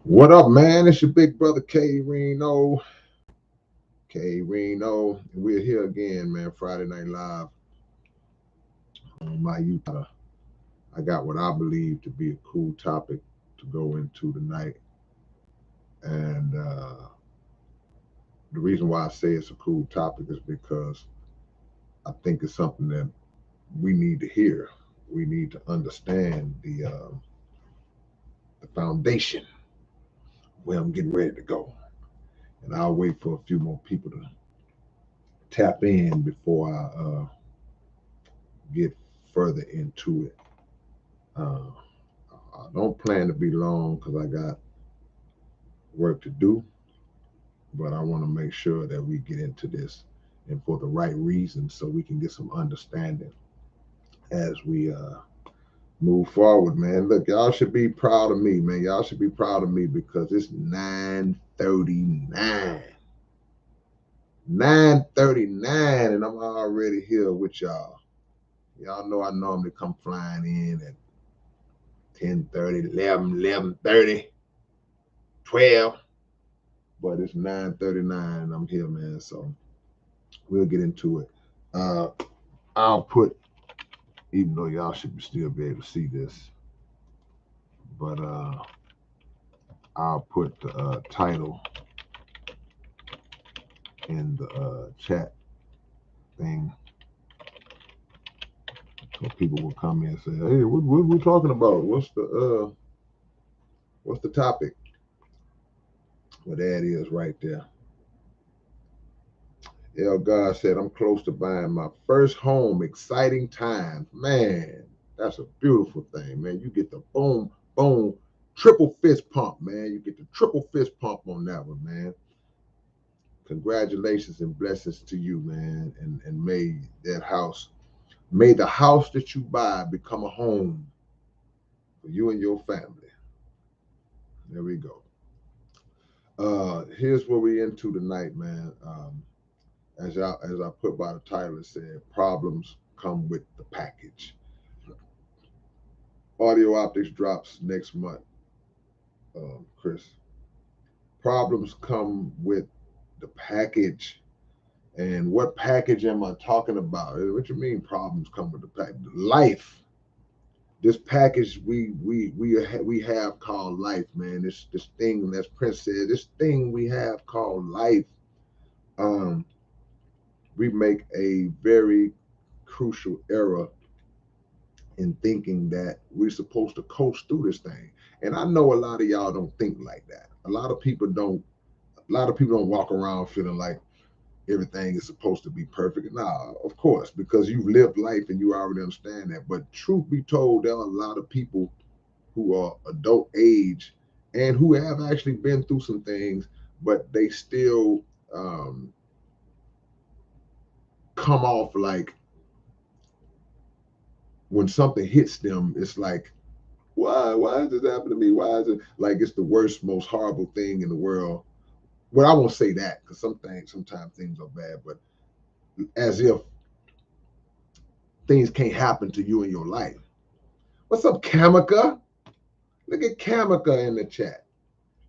What up, man? It's your big brother K-Rino. K-Rino. And we're here again, man. Friday Night Live on my YouTube. I got what I believe to be a cool topic to go into tonight. And the reason why I say it's a cool topic is because I think it's something that we need to hear. We need to understand the foundation where I'm getting ready to go. And I'll wait for a few more people to tap in before I get further into it. Uh, I don't plan to be long because I got work to do, but I want to make sure that we get into this and for the right reasons so we can get some understanding as we move forward, man. Look, y'all should be proud of me, man. Y'all should be proud of me because it's 9:39. 9:39 and I'm already here with y'all. Y'all know I normally come flying in at 10:30, 11:30, 12. But it's 9:39 and I'm here, man. So we'll get into it. Uh, I'll put, even though y'all should still be able to see this, but I'll put the title in the chat thing so people will come in and say, "Hey, what we talking about? What's the topic?" Well, there it is, right there. El God said, "I'm close to buying my first home. Exciting times, man. That's a beautiful thing, man. You get the boom, boom, triple fist pump, man. You get the triple fist pump on that one, man. Congratulations and blessings to you, man. And may the house that you buy become a home for you and your family." There we go. Here's what we into tonight, man. As I put by the title, it said, "Problems come with the package." Audio Optics drops next month, Chris. Problems come with the package. And what package am I talking about? What you mean problems come with the package? Life. This package we have called life, man. This thing, as Prince said, this thing we have called life. Um, we make a very crucial error in thinking that we're supposed to coast through this thing. And I know a lot of y'all don't think like that. A lot of people don't. A lot of people don't walk around feeling like everything is supposed to be perfect. Nah, of course, because you've lived life and you already understand that. But truth be told, there are a lot of people who are adult age and who have actually been through some things, but they still come off like when something hits them, it's like, why is this happening to me? Why is it like it's the worst, most horrible thing in the world? Well, I won't say that because sometimes things are bad, but as if things can't happen to you in your life. What's up, Kamika? Look at Kamika in the chat.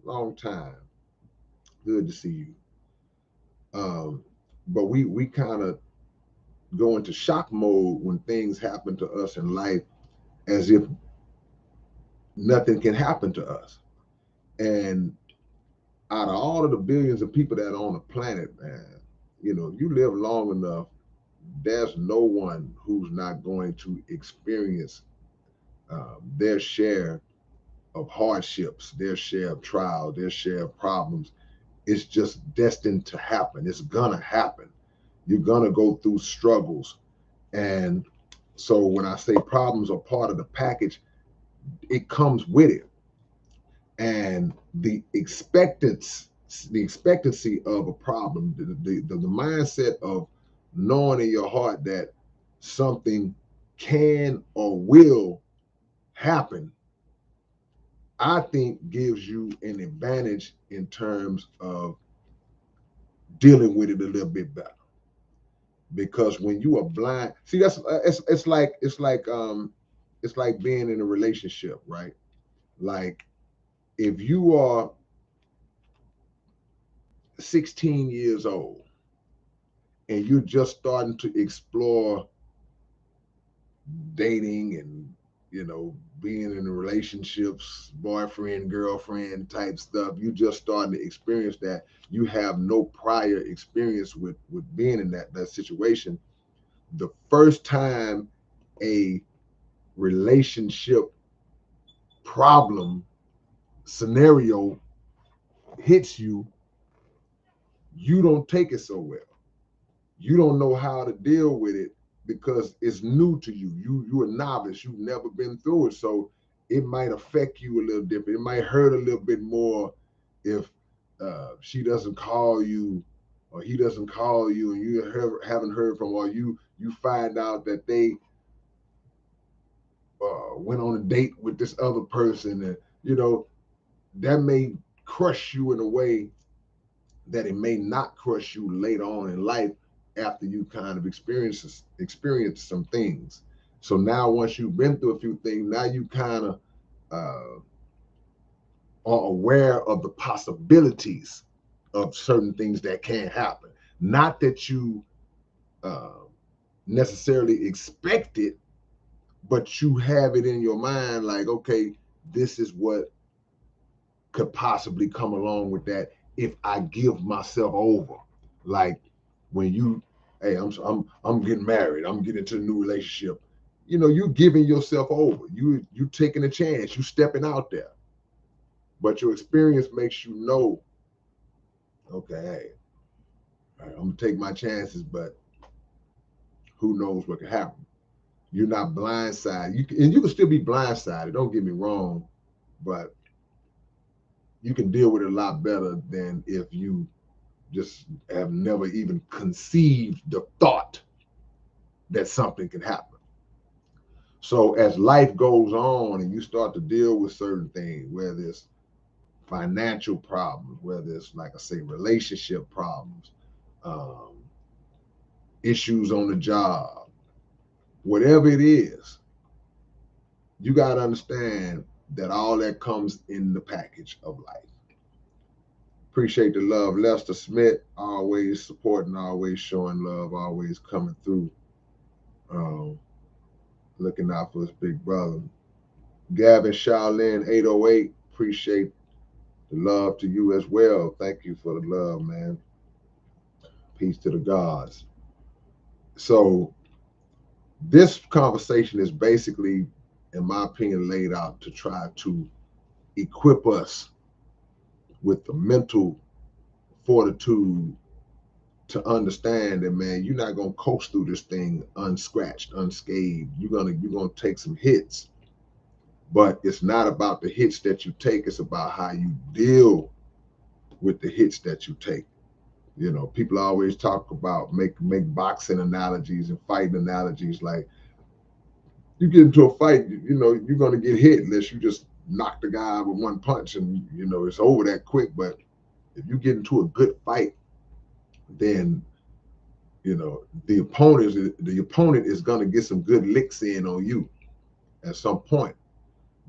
Long time. Good to see you. But we kind of go into shock mode when things happen to us in life as if nothing can happen to us. And out of all of the billions of people that are on the planet, man, you live long enough, there's no one who's not going to experience their share of hardships, their share of trials, their share of problems. It's just destined to happen. It's gonna happen. You're gonna go through struggles. And so when I say problems are part of the package, it comes with it. And the expectancy of a problem, the mindset of knowing in your heart that something can or will happen, I think gives you an advantage in terms of dealing with it a little bit better. Because when you are blind, see, that's it's like being in a relationship, right? Like if you are 16 years old and you're just starting to explore dating and being in relationships, boyfriend girlfriend type stuff, you just starting to experience that, you have no prior experience with being in that situation. The first time a relationship problem scenario hits you, you don't take it so well. You don't know how to deal with it because it's new to you. You're a novice. You've never been through it, so it might affect you a little different. It might hurt a little bit more if she doesn't call you or he doesn't call you, and you haven't heard from, or you find out that they went on a date with this other person, and that may crush you in a way that it may not crush you later on in life after you kind of experience some things. So now once you've been through a few things, now you kind of uh, are aware of the possibilities of certain things that can happen. Not that you uh, necessarily expect it, but you have it in your mind like, okay, this is what could possibly come along with that if I give myself over. Like when you, hey, I'm getting married, I'm getting into a new relationship. You're giving yourself over. You taking a chance. You stepping out there. But your experience makes you know, okay, hey, I'm gonna take my chances, but who knows what could happen. You're not blindsided. You can still be blindsided. Don't get me wrong, but you can deal with it a lot better than if you just have never even conceived the thought that something can happen. So as life goes on and you start to deal with certain things, whether it's financial problems, whether it's, like I say, relationship problems, um, issues on the job, whatever it is, you got to understand that all that comes in the package of life. Appreciate the love. Lester Smith, always supporting, always showing love, always coming through, um, looking out for his big brother. Gavin Shaolin 808, appreciate the love to you as well. Thank you for the love, man. Peace to the gods. So this conversation is basically, in my opinion, laid out to try to equip us with the mental fortitude to understand that, man, you're not gonna coast through this thing unscratched, unscathed. You're gonna take some hits, but it's not about the hits that you take. It's about how you deal with the hits that you take. People always talk about make boxing analogies and fighting analogies. Like, you get into a fight, you're gonna get hit unless you just knock the guy with one punch, and it's over that quick. But if you get into a good fight, then the opponent is gonna get some good licks in on you at some point.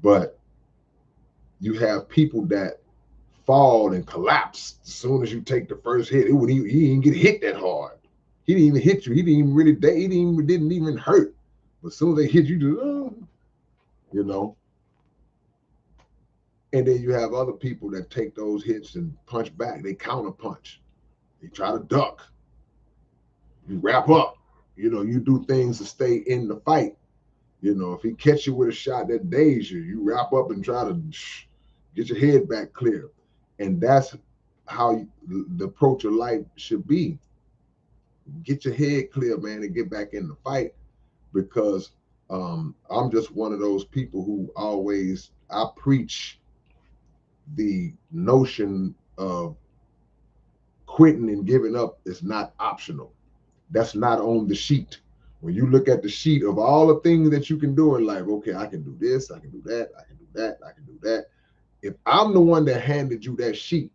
But you have people that fall and collapse as soon as you take the first hit. He didn't get hit that hard. He didn't even hit you. He didn't even really. Didn't even hurt. But as soon as they hit you, just you know. And then you have other people that take those hits and punch back. They counter punch. They try to duck. You wrap up. You do things to stay in the fight. If he catch you with a shot that days you, you wrap up and try to get your head back clear. And that's how the approach of life should be. Get your head clear, man, and get back in the fight. Because I'm just one of those people who I preach the notion of quitting and giving up is not optional. That's not on the sheet. When you look at the sheet of all the things that you can do in life, okay, I can do this, I can do that, I can do that, I can do that. If I'm the one that handed you that sheet,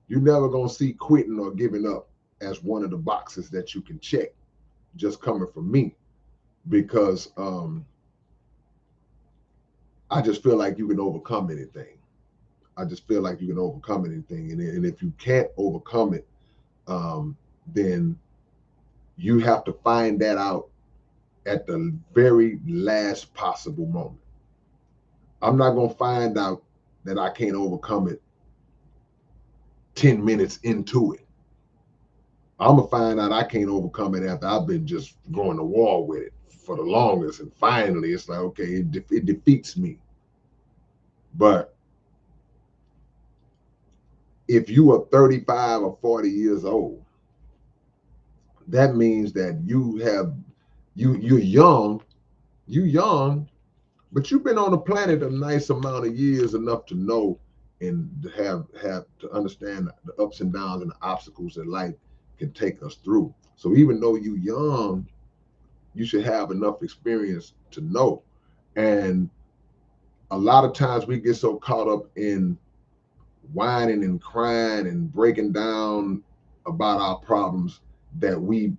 you're never going to see quitting or giving up as one of the boxes that you can check just coming from me. Because I just feel like you can overcome anything. I just feel like you can overcome anything. And if you can't overcome it, then you have to find that out at the very last possible moment. I'm not going to find out that I can't overcome it 10 minutes into it. I'm going to find out I can't overcome it after I've been just going to war with it for the longest. And finally, it's like, okay, it defeats me. But if you are 35 or 40 years old, that means that you're young, but you've been on the planet a nice amount of years, enough to know and have to understand the ups and downs and the obstacles that life can take us through. So even though you're young, you should have enough experience to know. And a lot of times we get so caught up in whining and crying and breaking down about our problems that we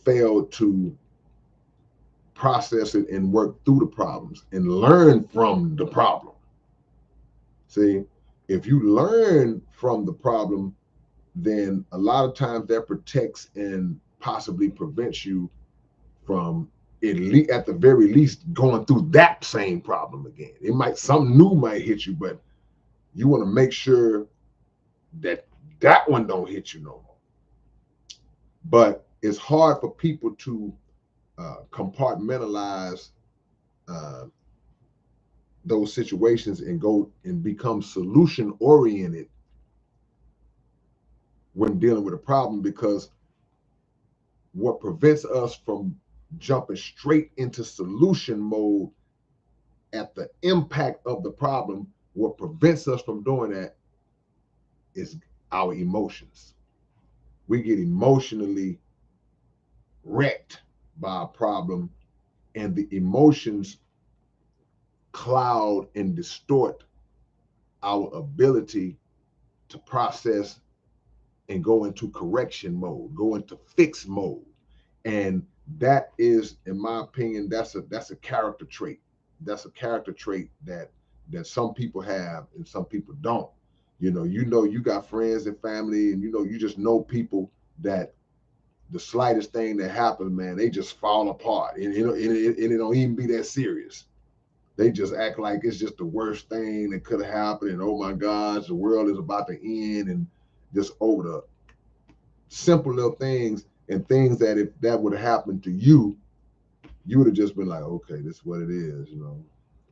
fail to process it and work through the problems and learn from the problem. See, if you learn from the problem, then a lot of times that protects and possibly prevents you from at the very least going through that same problem again. It might, something new might hit you, but you want to make sure that that one don't hit you no more. But it's hard for people to compartmentalize uh, those situations and go and become solution oriented when dealing with a problem, because what prevents us from jumping straight into solution mode at the impact of the problem, what prevents us from doing that is our emotions. We get emotionally wrecked by a problem, and the emotions cloud and distort our ability to process and go into correction mode, go into fix mode. And that is, in my opinion, that's a character trait. That's a character trait that some people have and some people don't. You got friends and family, and you just know people that the slightest thing that happens, man, they just fall apart, and it don't even be that serious. They just act like it's just the worst thing that could have happened, and oh my gosh, the world is about to end, and just over the simple little things and things that if that would have happened to you, you would have just been like, okay, this is what it is.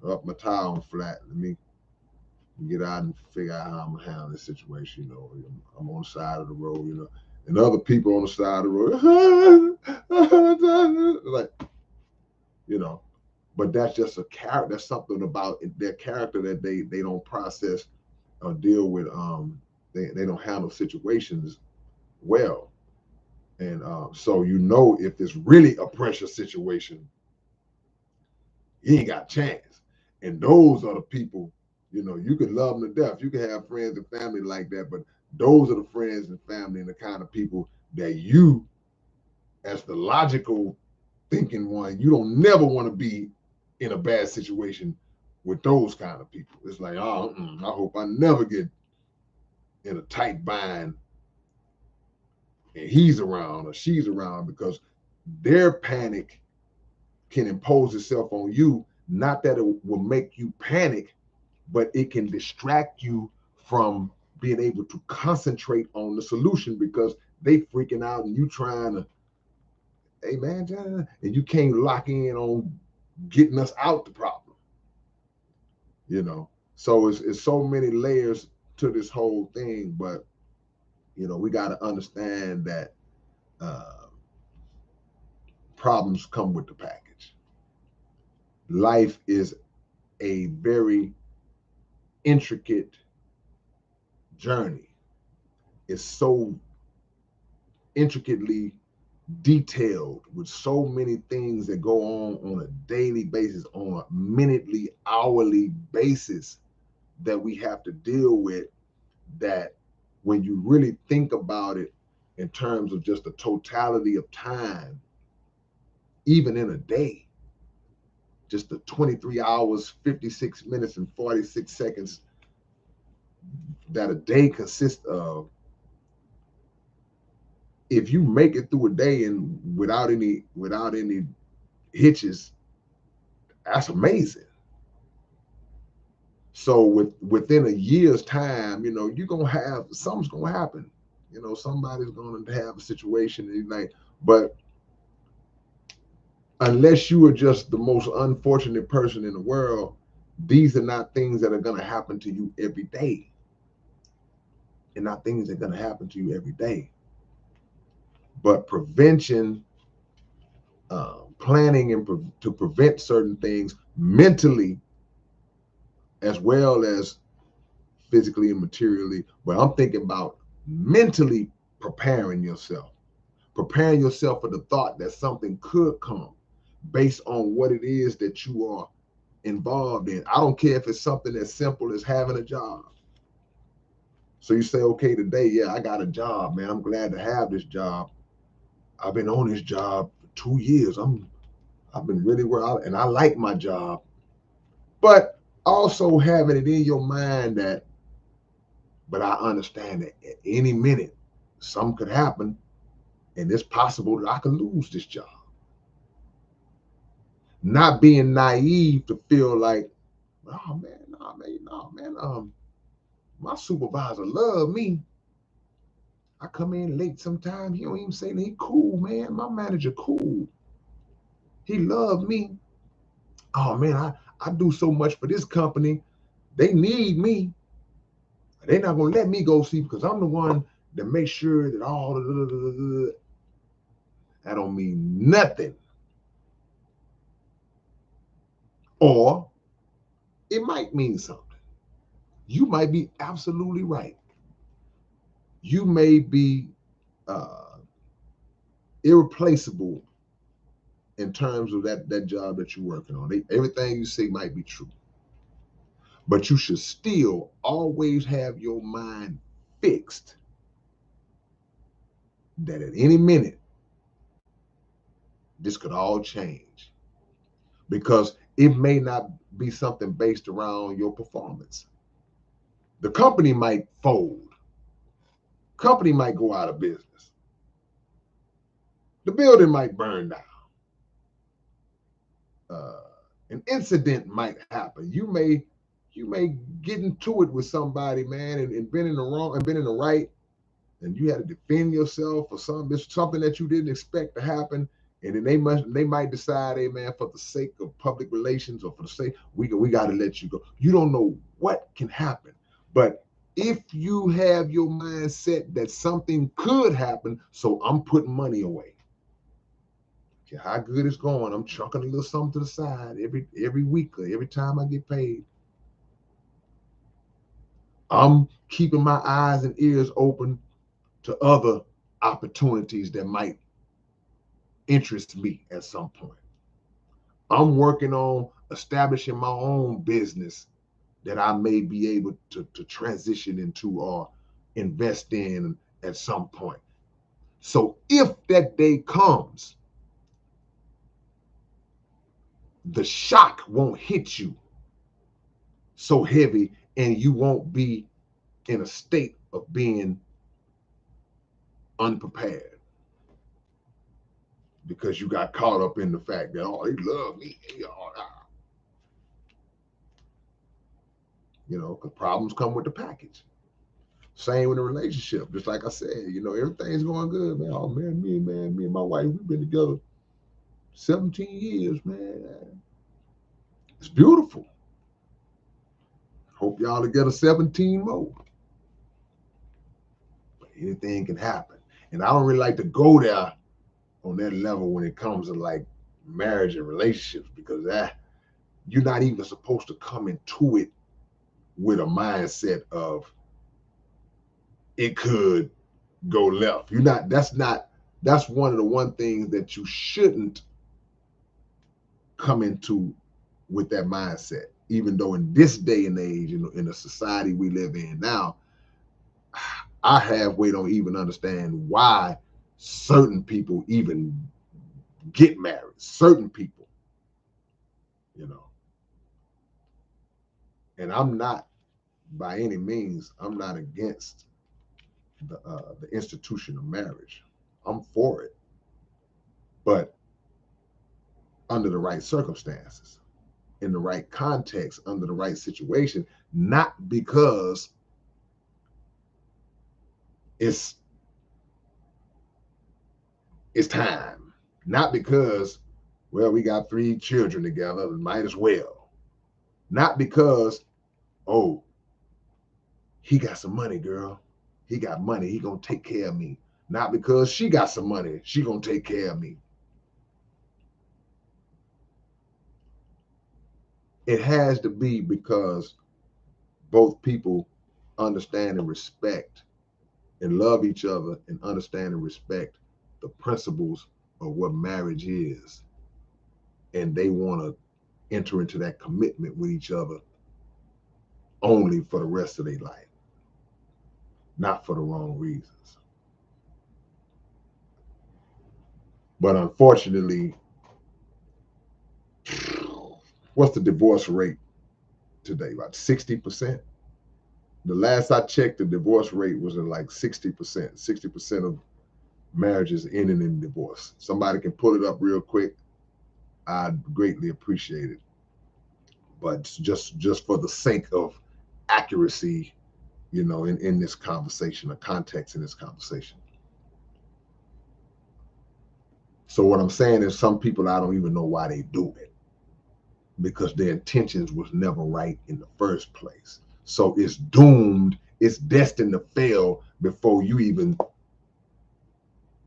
Up my tire on flat. Let me get out and figure out how I'm gonna handle this situation. I'm on the side of the road. And other people on the side of the road, like, but that's just a character. That's something about their character that they don't process or deal with. They don't handle situations well. And so if it's really a pressure situation, you ain't got a chance. And those are the people, you can love them to death. You can have friends and family like that, but those are the friends and family and the kind of people that you, as the logical thinking one, you don't never want to be in a bad situation with those kind of people. It's like, I hope I never get in a tight bind and he's around or she's around, because their panic can impose itself on you. Not that it will make you panic, but it can distract you from being able to concentrate on the solution, because they freaking out and you trying to, hey man, and you can't lock in on getting us out the problem. So it's so many layers to this whole thing, but we got to understand that problems come with the package. Life is a very intricate journey. It's so intricately detailed with so many things that go on a daily basis, on a minutely, hourly basis that we have to deal with, that when you really think about it in terms of just the totality of time, even in a day, just the 23 hours, 56 minutes, and 46 seconds that a day consists of, if you make it through a day and without any hitches, that's amazing. So within a year's time, you're gonna have something's gonna happen. Somebody's gonna have a situation like, but unless you are just the most unfortunate person in the world, these are not things that are gonna happen to you every day. And not things that are gonna happen to you every day. But prevention, planning to prevent certain things mentally as well as physically and materially. But I'm thinking about mentally preparing yourself for the thought that something could come based on what it is that you are involved in. I don't care if it's something as simple as having a job. So you say, okay, today, yeah, I got a job, man. I'm glad to have this job. I've been on this job for 2 years. I've been really well, and I like my job. But also having it in your mind that, but I understand that at any minute something could happen, and it's possible that I could lose this job. Not being naive to feel like, oh man, no man, no man, my supervisor love me. I come in late sometimes. He don't even say that. He cool, man. My manager cool. He love me. Oh man, I do so much for this company. They need me. They're not gonna let me go see because I'm the one that makes sure that all the that don't mean nothing. Or it might mean something. You might be absolutely right. You may be uh, irreplaceable in terms of that job that you're working on. Everything you say might be true. But you should still always have your mind fixed that at any minute, this could all change. Because it may not be something based around your performance. The company might fold. Company might go out of business. The building might burn down. Uh, an incident might happen. You may get into it with somebody, man, and been in the wrong and been in the right, and you had to defend yourself or something. It's something that you didn't expect to happen, and then they might decide, hey man, for the sake of public relations or for the sake, we got to let you go. You don't know what can happen, but if you have your mindset that something could happen, so I'm putting money away. Okay, how good it's going, I'm chucking a little something to the side every week or every time I get paid. I'm keeping my eyes and ears open to other opportunities that might interest me at some point. I'm working on establishing my own business that I may be able to transition into or invest in at some point. So if that day comes, the shock won't hit you so heavy and you won't be in a state of being unprepared because you got caught up in the fact that, oh, they love me. Because problems come with the package. Same in a relationship. Just like I said, everything's going good, man. Oh man, me and my wife, we've been together 17 years, man. It's beautiful. Hope y'all together 17 more. But anything can happen. And I don't really like to go there on that level when it comes to like marriage and relationships, because you're not even supposed to come into it with a mindset of it could go left. That's one of the one things that you shouldn't come into with that mindset. Even though in this day and age, in the society we live in now, I halfway don't even understand why certain people even get married. Certain people, you know. And I'm not by any means, I'm not against the institution of marriage. I'm for it, but under the right circumstances, in the right context, under the right situation, not because it's it's time, not because, well, we got 3 children together, might as well, not because, oh, he got some money, girl, he got money, he gonna take care of me, not because she got some money, she gonna take care of me. It has to be because both people understand and respect and love each other and understand and respect the principles of what marriage is. And they want to enter into that commitment with each other only for the rest of their life, not for the wrong reasons. But unfortunately, what's the divorce rate today? About 60%. The last I checked, the divorce rate was at like 60%. 60% of marriages ending in divorce. Somebody can pull it up real quick. I'd greatly appreciate it. But just for the sake of accuracy, in this conversation, a context in this conversation. So what I'm saying is some people, I don't even know why they do it, because their intentions was never right in the first place. So it's doomed, it's destined to fail before you even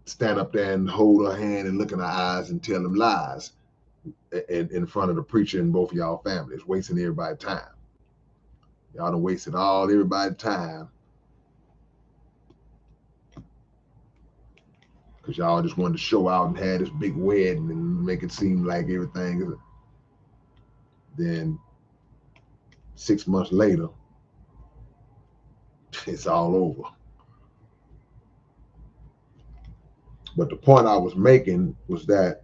stand up there and hold her hand and look in her eyes and tell them lies in front of the preacher and both of y'all families, wasting everybody's time. Y'all done wasted all everybody's time because y'all just wanted to show out and have this big wedding and make it seem like everything is. Then 6 months later, it's all over. But the point I was making was that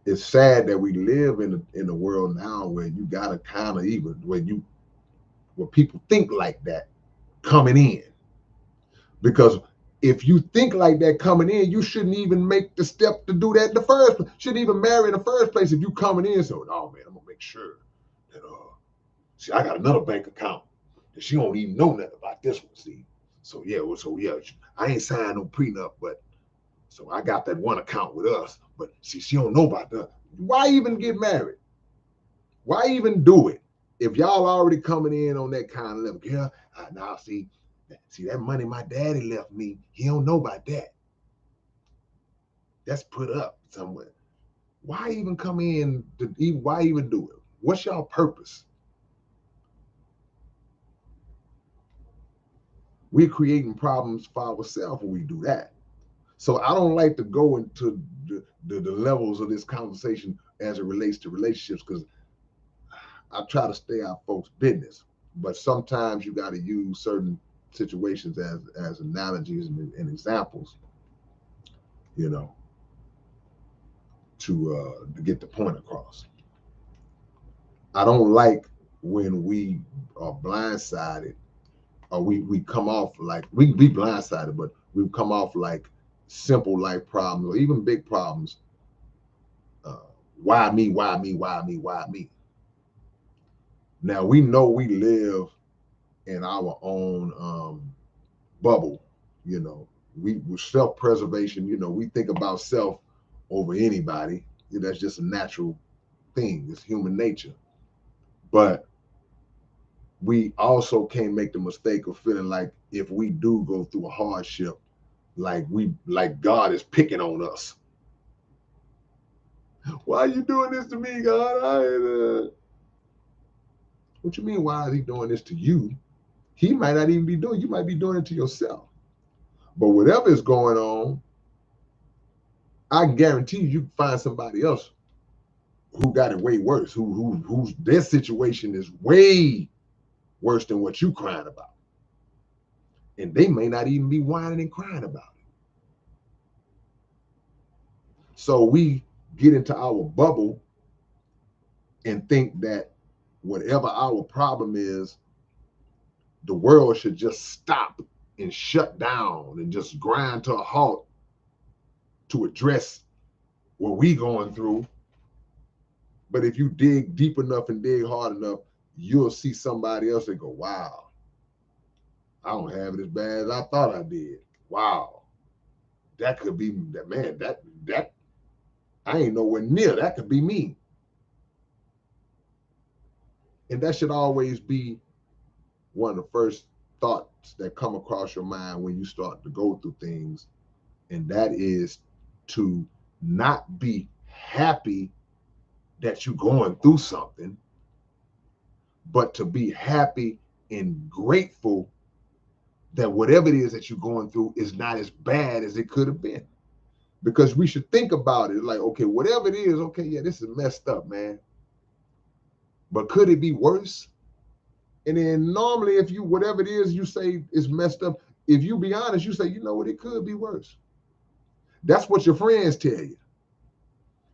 it's sad that we live in a world now where you gotta kind of even where people think like that coming in. Because if you think like that coming in, you shouldn't even make the step to do that in the first place. Shouldn't even marry in the first place if you coming in. So, oh man, I'm gonna make sure that see, I got another bank account that she don't even know nothing about this one. See, so yeah, I ain't signed no prenup, but so I got that one account with us. But see, she don't know about that. Why even get married? Why even do it? If y'all already coming in on that kind of level, yeah, now see that money my daddy left me, he don't know about that. That's put up somewhere. Why even come in? Why even do it? What's y'all purpose? We're creating problems for ourselves when we do that. So I don't like to go into the levels of this conversation as it relates to relationships, because I try to stay out folks' business. But sometimes you got to use certain situations as analogies and examples, you know, to get the point across. I don't like when we are blindsided, or we come off like we can be blindsided, but we come off like simple life problems or even big problems. Uh, why me? Why me? Why me? Why me? Now we know we live in our own bubble. You know, we with self-preservation. You know, we think about self over anybody. That's just a natural thing. It's human nature. But we also can't make the mistake of feeling like if we do go through a hardship, like God is picking on us. Why are you doing this to me, God? What you mean? Why is He doing this to you? He might not even be doing. You might be doing it to yourself. But whatever is going on, I guarantee you can find somebody else who got it way worse, whose their situation is way worse than what you crying about, and they may not even be whining and crying about it. So we get into our bubble and think that whatever our problem is the world should just stop and shut down and just grind to a halt to address what we going through. But if you dig deep enough and dig hard enough, you'll see somebody else and go, wow, I don't have it as bad as I thought I did. Wow. That could be that, man, that I ain't nowhere near. That could be me. And that should always be one of the first thoughts that come across your mind when you start to go through things. And that is to not be happy that you're going through something, but to be happy and grateful that whatever it is that you're going through is not as bad as it could have been. Because we should think about it like, okay, whatever it is, okay, yeah, this is messed up, man. But could it be worse? And then normally, if you, whatever it is you say is messed up, if you be honest, you say, you know what, it could be worse. That's what your friends tell you.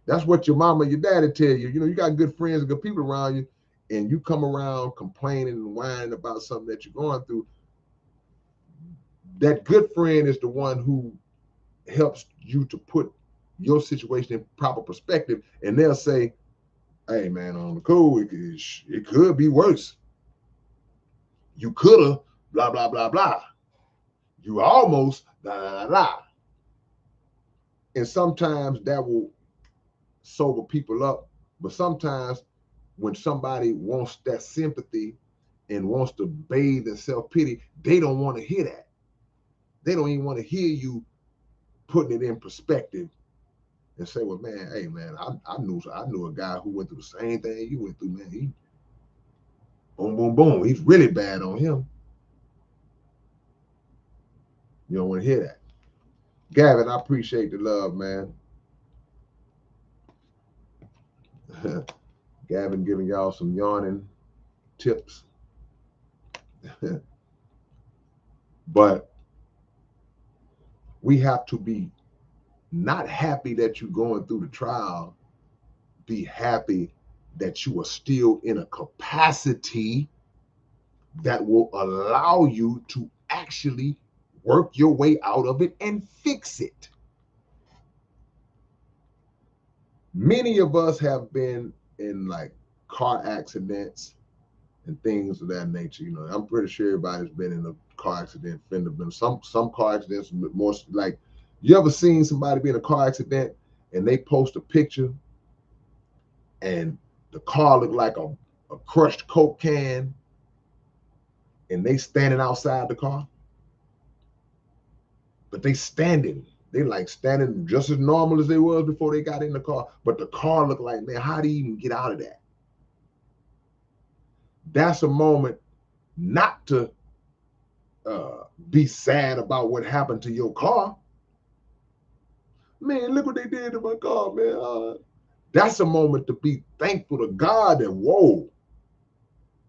That's what your mama, your daddy tell you. You know, you got good friends and good people around you, and you come around complaining and whining about something that you're going through. That good friend is the one who helps you to put your situation in proper perspective, and they'll say, hey, man, on the cool, it could be worse. You could have, blah, blah, blah, blah. You almost, blah, blah, blah, blah. And sometimes that will sober people up. But sometimes when somebody wants that sympathy and wants to bathe in self-pity, they don't want to hear that. They don't even want to hear you putting it in perspective and say, well, man, hey, man, I knew a guy who went through the same thing you went through, man. He boom, boom, boom. He's really bad on him. You don't want to hear that. Gavin, I appreciate the love, man. Gavin giving y'all some yawning tips. But we have to be not happy that you're going through the trial. Be happy that you are still in a capacity that will allow you to actually work your way out of it and fix it. Many of us have been in like car accidents and things of that nature. You know, I'm pretty sure everybody's been in a car accident. Been some car accidents more like, you ever seen somebody be in a car accident and they post a picture and the car looked like a crushed Coke can and they standing outside the car? But they like standing just as normal as they was before they got in the car. But the car looked like, man, how do you even get out of that? That's a moment not to be sad about what happened to your car. Man, look what they did to my car, man. That's a moment to be thankful to God that, whoa,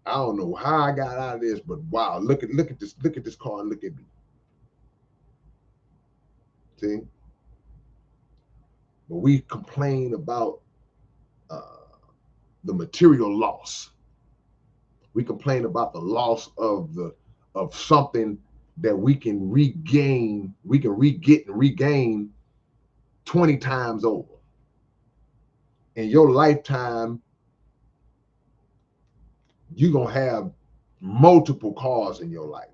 I don't know how I got out of this, but wow, look at this car and look at me. See? But we complain about the material loss. We complain about the loss of something that we can regain, we can re-get and regain 20 times over. In your lifetime, you're gonna have multiple cars in your life.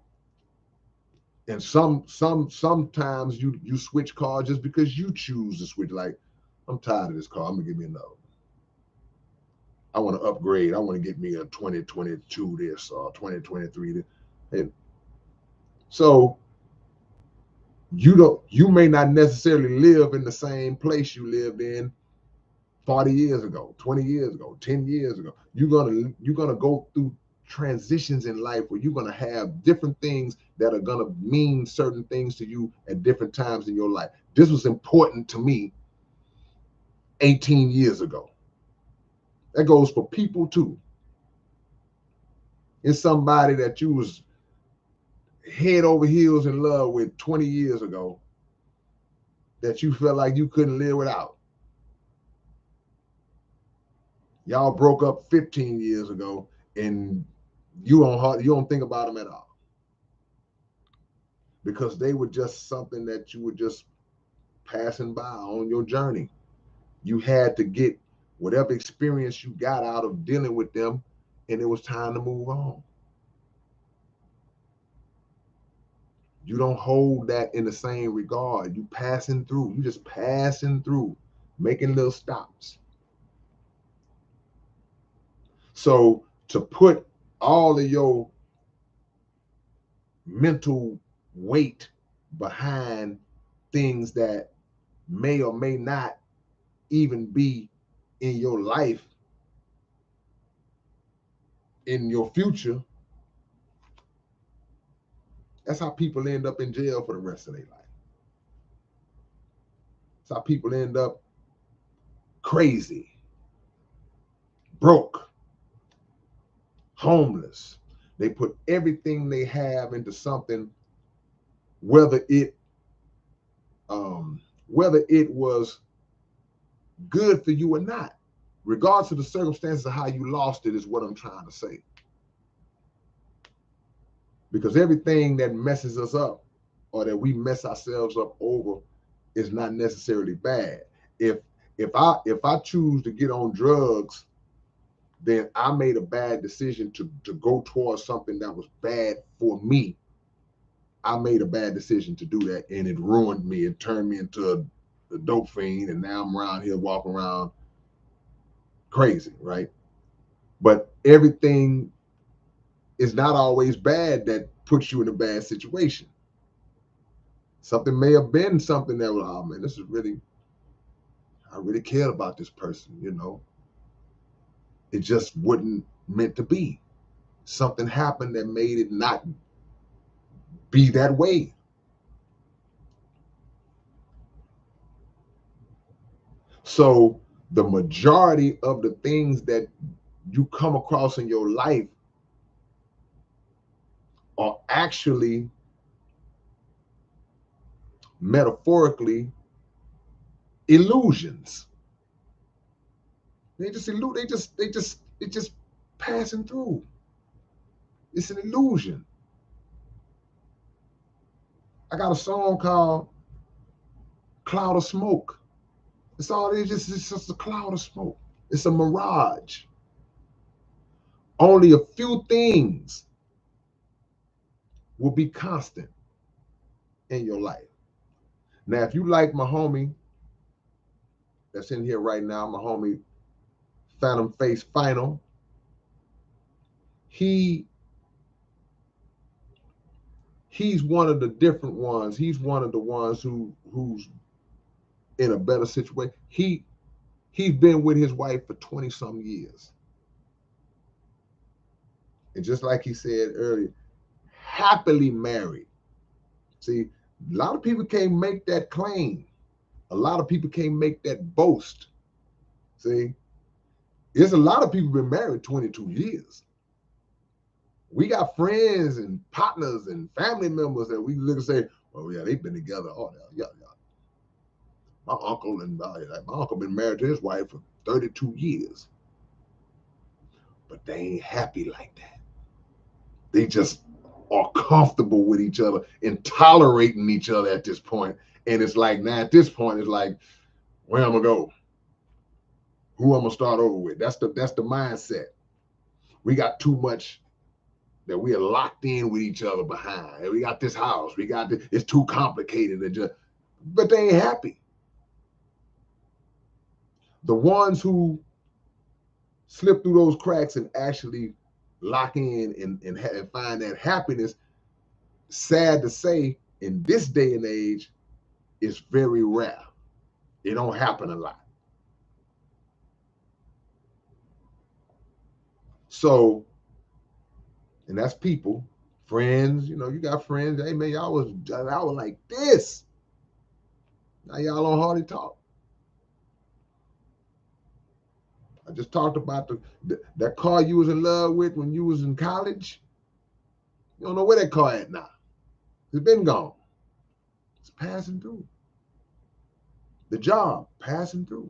And sometimes you switch cars just because you choose to switch. Like, I'm tired of this car. I'm gonna give me another. I want to upgrade. I want to get me a 2022 this or 2023 this. And so you may not necessarily live in the same place you lived in 40 years ago, 20 years ago, 10 years ago. You're gonna go through transitions in life where you're gonna have different things that are gonna mean certain things to you at different times in your life. This was important to me 18 years ago. That goes for people too. It's somebody that you was head over heels in love with 20 years ago that you felt like you couldn't live without. Y'all broke up 15 years ago and you don't think about them at all. because they were just something that you were just passing by on your journey. You had to get whatever experience you got out of dealing with them, and it was time to move on. You don't hold that in the same regard. You passing through. You just passing through, making little stops. So to put all of your mental weight behind things that may or may not even be in your life, in your future, that's how people end up in jail for the rest of their life. That's how people end up crazy, broke, homeless. They put everything they have into something, whether it whether it was good for you or not, regardless of the circumstances of how you lost it, is what I'm trying to say. Because everything that messes us up or that we mess ourselves up over is not necessarily bad. If if I choose to get on drugs, then I made a bad decision to go towards something that was bad for me. I made a bad decision to do that, and it ruined me and turned me into a dope fiend, and now I'm around here walking around crazy, right? But everything is not always bad that puts you in a bad situation. Something may have been something that was, oh man, this is really, I really cared about this person, you know. It just wasn't meant to be. Something happened that made it not be that way. So the majority of the things that you come across in your life are actually metaphorically illusions. They just illude. They just passing through. It's an illusion. I got a song called "Cloud of Smoke." It's all it is. It's just a cloud of smoke. It's a mirage. Only a few things will be constant in your life. Now, if you like my homie that's in here right now, my homie Phantom Face Final, he he's one of the different ones. He's one of the ones who's in a better situation. He's been with his wife for 20 some years. And just like he said earlier, happily married. See, a lot of people can't make that claim. A lot of people can't make that boast. See, there's a lot of people been married 22 years. We got friends and partners and family members that we look and say, "Oh yeah, they've been together." Oh yeah, yeah. My uncle and my uncle been married to his wife for 32 years, but they ain't happy like that. They just are comfortable with each other and tolerating each other at this point. And it's like now at this point, it's like, where I'm gonna go? Who I'm gonna start over with? That's the mindset. We got too much that we are locked in with each other behind. We got this house. We got this. It's too complicated. But they ain't happy. The ones who slip through those cracks and actually lock in and find that happiness, sad to say, in this day and age, is very rare. It don't happen a lot. So, and that's people, friends. You know, you got friends. Hey man, y'all was like this. Now y'all on Hardy Talk. I just talked about that car you was in love with when you was in college. You don't know where that car at now. It's been gone. It's passing through. The job passing through.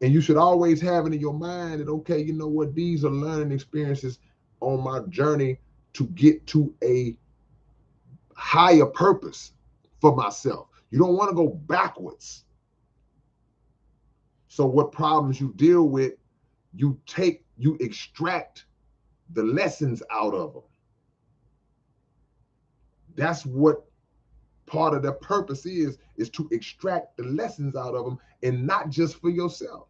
And you should always have it in your mind that, okay, you know what? These are learning experiences on my journey to get to a higher purpose for myself. You don't want to go backwards. So what problems you deal with, you extract the lessons out of them. That's what part of the purpose is to extract the lessons out of them, and not just for yourself.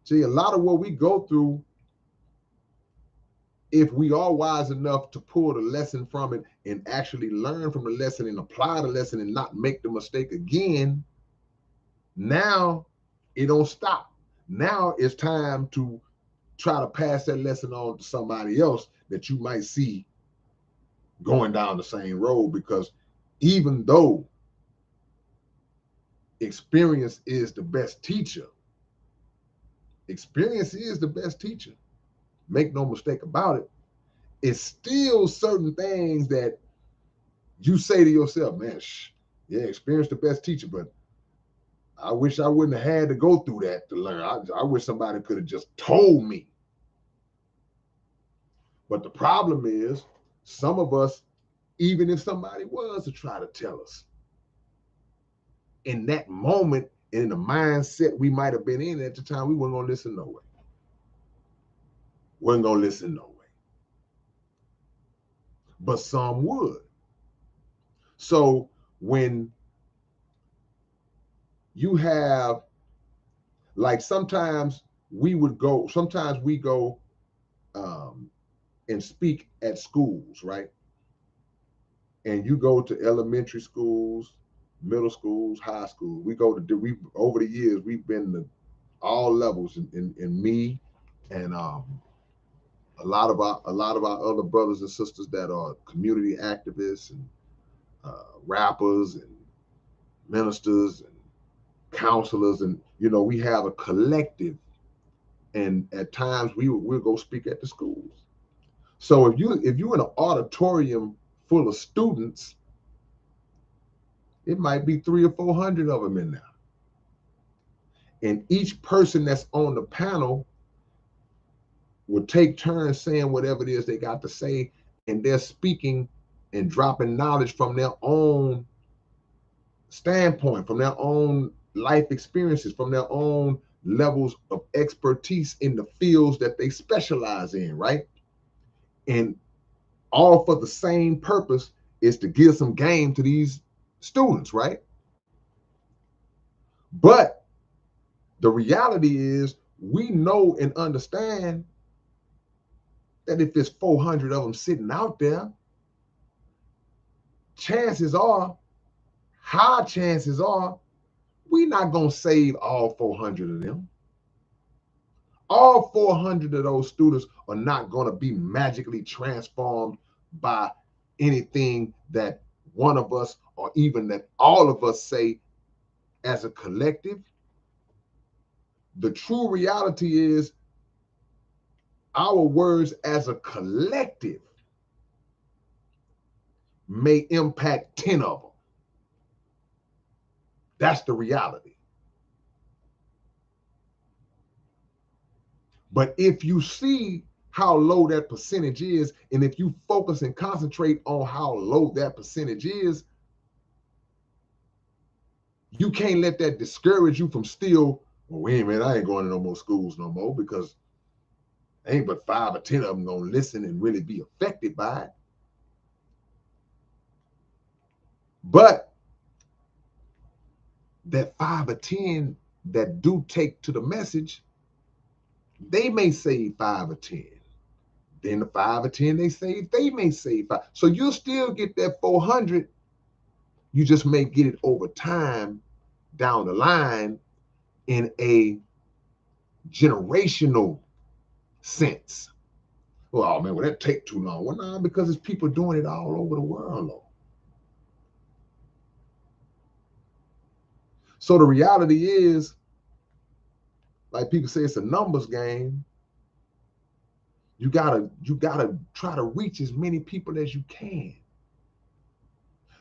See, a lot of what we go through, if we are wise enough to pull the lesson from it and actually learn from the lesson and apply the lesson and not make the mistake again, now it don't stop. Now it's time to try to pass that lesson on to somebody else that you might see going down the same road, because even though experience is the best teacher, make no mistake about it, it's still certain things that you say to yourself, man, yeah, experience the best teacher, but I wish I wouldn't have had to go through that to learn. I wish somebody could have just told me. But the problem is, some of us, even if somebody was to try to tell us, in that moment, in the mindset we might have been in at the time, we weren't going to listen no way. But some would. So when you have, like, sometimes we go and speak at schools, right? And you go to elementary schools, middle schools, high schools. We over the years, we've been to all levels, in me and a lot of our other brothers and sisters that are community activists and rappers and ministers and counselors, and we have a collective, and at times we'll go speak at the schools. So if you're in an auditorium full of students, it might be 300 or 400 of them in there, and each person that's on the panel will take turns saying whatever it is they got to say, and they're speaking and dropping knowledge from their own standpoint, from their own life experiences, from their own levels of expertise in the fields that they specialize in, right? And all for the same purpose, is to give some game to these students, right? But the reality is, we know and understand that if there's 400 of them sitting out there, high chances are, we're not going to save all 400 of them. All 400 of those students are not going to be magically transformed by anything that one of us, or even that all of us, say as a collective. The true reality is, our words as a collective may impact 10 of them. That's the reality. But if you see how low that percentage is, and if you focus and concentrate on how low that percentage is, you can't let that discourage you from still, well, wait a minute, I ain't going to no more schools no more, because ain't but 5 or 10 of them going to listen and really be affected by it. But that 5 or 10 that do take to the message, they may save 5 or 10. Then the 5 or 10 they may save 5. So you'll still get that 400. You just may get it over time down the line in a generational sense. Well, man, that take too long? Well, no, because it's people doing it all over the world, though. So the reality is, like people say, it's a numbers game. You gotta try to reach as many people as you can,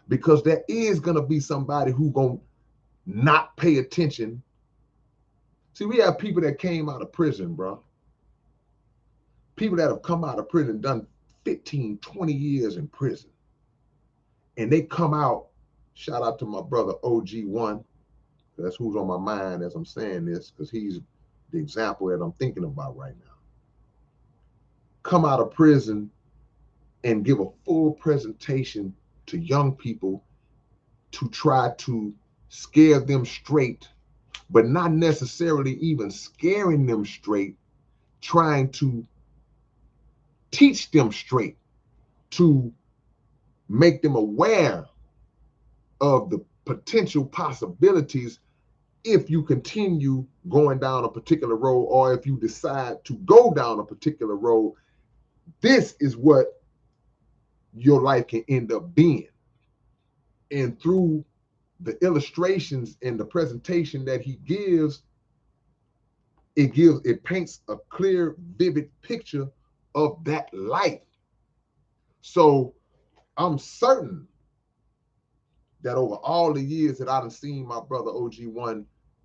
because there is gonna be somebody who gonna not pay attention. See, we have people that came out of prison, bro. People that have come out of prison, done 15, 20 years in prison. And they come out, shout out to my brother OG1, that's who's on my mind as I'm saying this, because he's the example that I'm thinking about right now. Come out of prison and give a full presentation to young people to try to scare them straight, but not necessarily even scaring them straight, trying to teach them straight, to make them aware of the potential possibilities if you continue going down a particular road, or if you decide to go down a particular road. This is what your life can end up being. And through the illustrations and the presentation that he gives, it paints a clear, vivid picture of that life. So I'm certain that over all the years that I've seen my brother OG1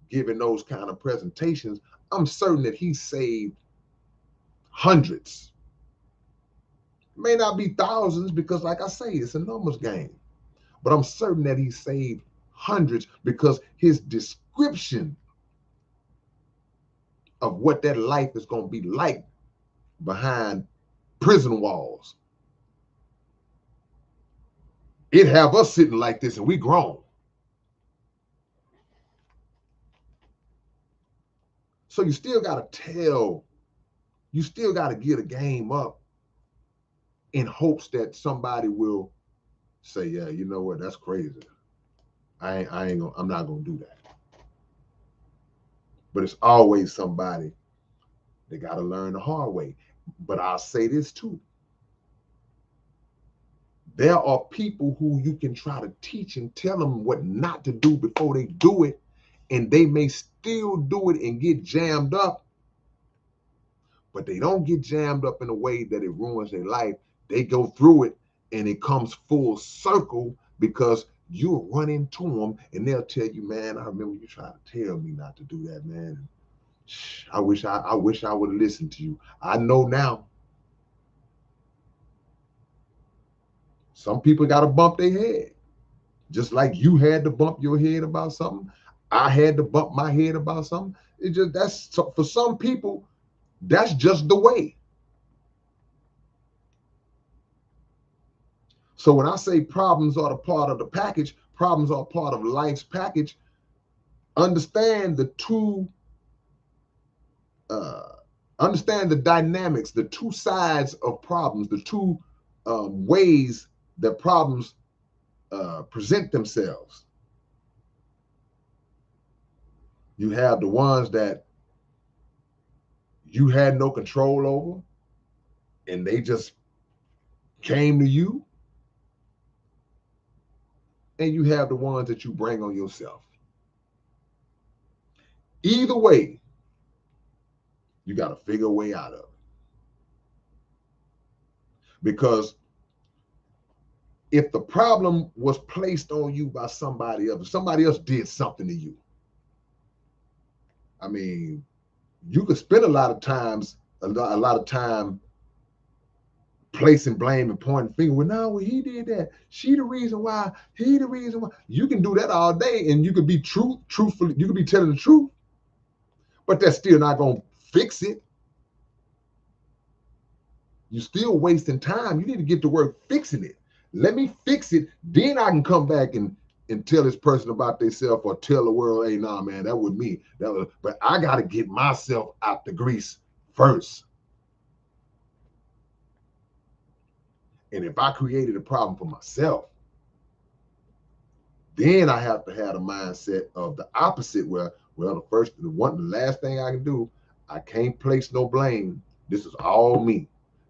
giving those kind of presentations, I'm certain that he saved hundreds. May not be thousands, because like I say, it's a numbers game. But I'm certain that he saved hundreds, because his description of what that life is going to be like behind prison walls, it have us sitting like this and we grown. So you still got to get a game up in hopes that somebody will say, yeah, you know what, that's crazy. I'm not gonna do that. But it's always somebody that got to learn the hard way. But I'll say this too. There are people who you can try to teach and tell them what not to do before they do it, and they may still do it and get jammed up, but they don't get jammed up in a way that it ruins their life. They go through it and it comes full circle, because you'll run into them and they'll tell you, man, I remember you tried to tell me not to do that, man. I wish I would have listened to you. I know now. Some people got to bump their head. Just like you had to bump your head about something, I had to bump my head about something. That's for some people, that's just the way. So when I say problems are the part of the package, problems are part of life's package, understand the understand the dynamics, the two sides of problems, the two ways that problems present themselves. You have the ones that you had no control over and they just came to you. And you have the ones that you bring on yourself. Either way, you got to figure a way out of it. Because if the problem was placed on you by somebody else, somebody else did something to you, I mean, you could spend a lot of time placing blame and pointing finger. Well, no, he did that. She the reason why. He the reason why. You can do that all day, and you could be truthful. You could be telling the truth, but that's still not gonna fix it. You're still wasting time. You need to get to work fixing it. Let me fix it. Then I can come back and tell this person about themselves, or tell the world, hey, nah, man, that was me. But I got to get myself out the grease first. And if I created a problem for myself, then I have to have the mindset of the opposite, where, well, the last thing I can do, I can't place no blame. This is all me.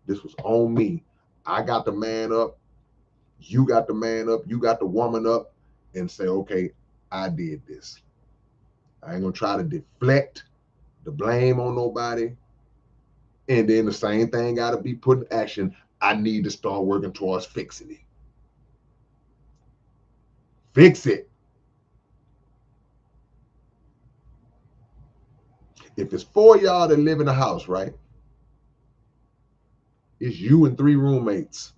This was on me. I got the man up. You got the man up. You got the woman up, and say, okay, I did this. I ain't gonna try to deflect the blame on nobody. And then the same thing got to be put in action. I need to start working towards fixing it. Fix it. If it's 4 y'all that live in the house, right? It's you and 3 roommates.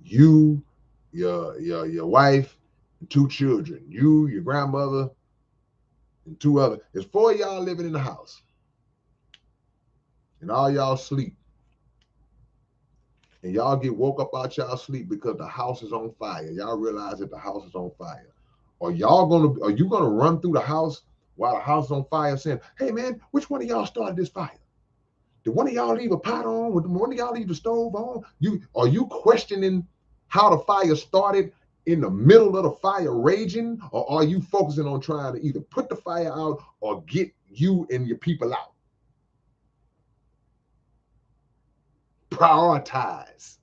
You, your wife, and 2 children. You, your grandmother, and 2 other. There's 4 of y'all living in the house. And all y'all sleep. And y'all get woke up out y'all sleep because the house is on fire. Y'all realize that the house is on fire. Are you gonna run through the house while the house is on fire saying, hey man, which one of y'all started this fire? Did one of y'all leave a pot on? Did one of y'all leave the stove on? Are you questioning how the fire started in the middle of the fire raging? Or are you focusing on trying to either put the fire out or get you and your people out? Prioritize.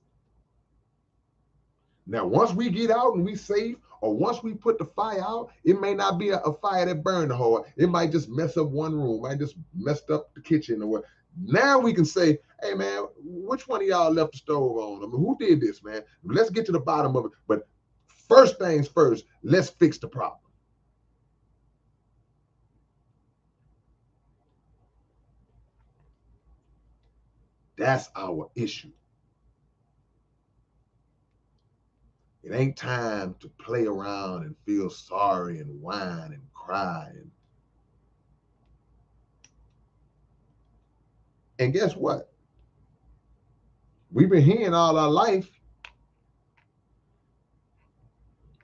Now, once we get out and we safe, or once we put the fire out, it may not be a fire that burned the whole. It might just mess up one room, might just messed up the kitchen or what. Now we can say, hey man, which one of y'all left the stove on? I mean, who did this, man? Let's get to the bottom of it. But first things first, let's fix the problem. That's our issue. It ain't time to play around and feel sorry and whine and cry. And guess what? We've been hearing all our life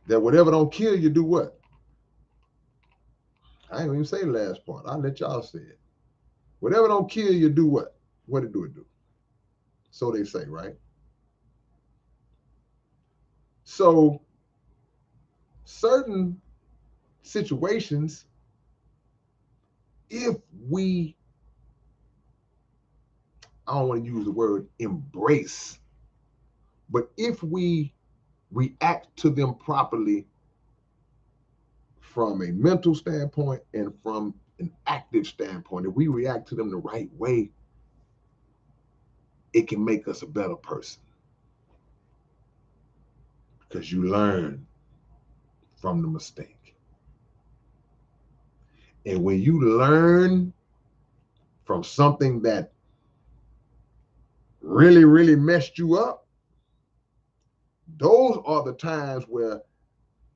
that whatever don't kill you, do what? I ain't even say the last part. I'll let y'all say it. Whatever don't kill you, do what? What do it do? So they say, right? So certain situations, if we, I don't want to use the word embrace, but if we react to them properly from a mental standpoint and from an active standpoint, if we react to them the right way, it can make us a better person. Because you learn from the mistake. And when you learn from something that really, really messed you up, those are the times where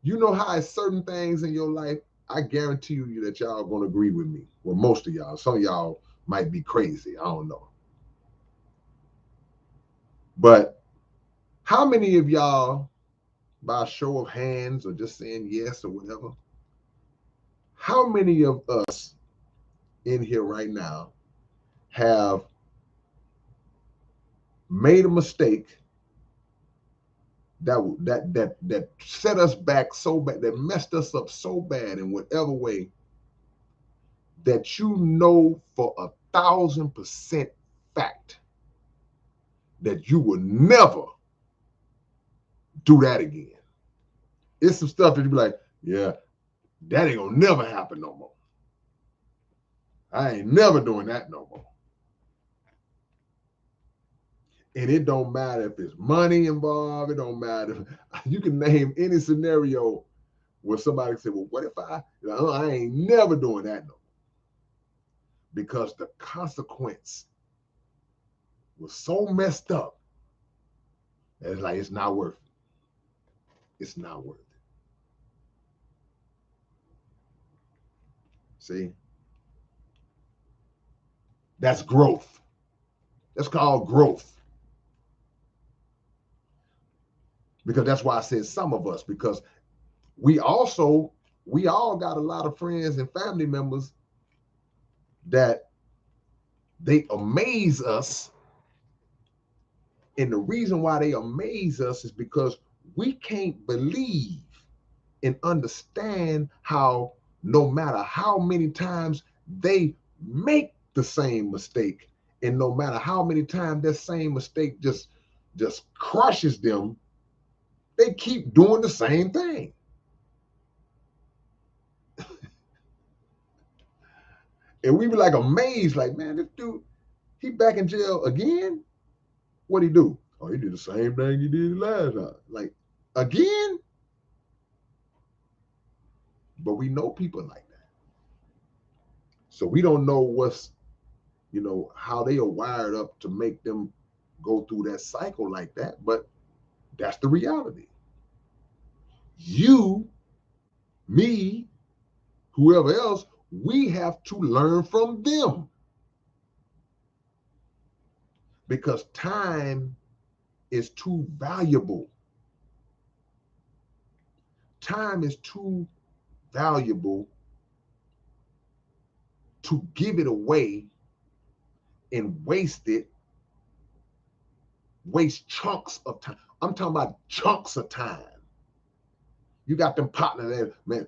you know how it's certain things in your life. I guarantee you that y'all are going to agree with me. Well, most of y'all. Some of y'all might be crazy. I don't know. But how many of y'all, by a show of hands or just saying yes or whatever, how many of us in here right now have made a mistake that set us back so bad, that messed us up so bad in whatever way, that you know for 1,000% fact that you will never do that again? It's some stuff that you be like, yeah, that ain't gonna never happen no more. I ain't never doing that no more. And it don't matter if it's money involved. It don't matter. You can name any scenario where somebody say, well, what if I ain't never doing that no more. Because the consequence was so messed up that it's like, it's not worth it. It's not worth it. See? That's growth. That's called growth. Because that's why I said some of us, because we all got a lot of friends and family members that they amaze us. And the reason why they amaze us is because we can't believe and understand how no matter how many times they make the same mistake, and no matter how many times that same mistake just crushes them, they keep doing the same thing. And we be like amazed, like, man, this dude, he back in jail again? What'd he do? Oh, he did the same thing he did last time. Like, again? But we know people like that. So we don't know how they are wired up to make them go through that cycle like that, but that's the reality. You, me, whoever else, we have to learn from them because time is too valuable. Time is too valuable to give it away and waste chunks of time. I'm talking about chunks of time. You got them partners there, man.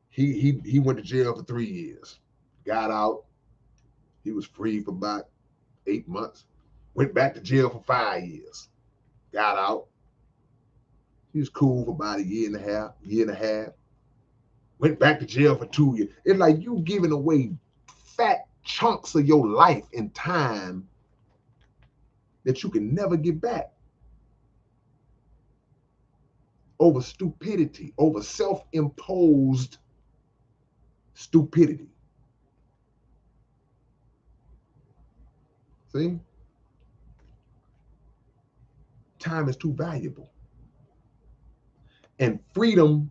He went to jail for 3 years, got out. He was free for about 8 months. Went back to jail for 5 years, got out. He was cool for about a year and a half. Went back to jail for 2 years. It's like you giving away fat chunks of your life and time that you can never get back over stupidity, over self-imposed stupidity. See? Time is too valuable. And freedom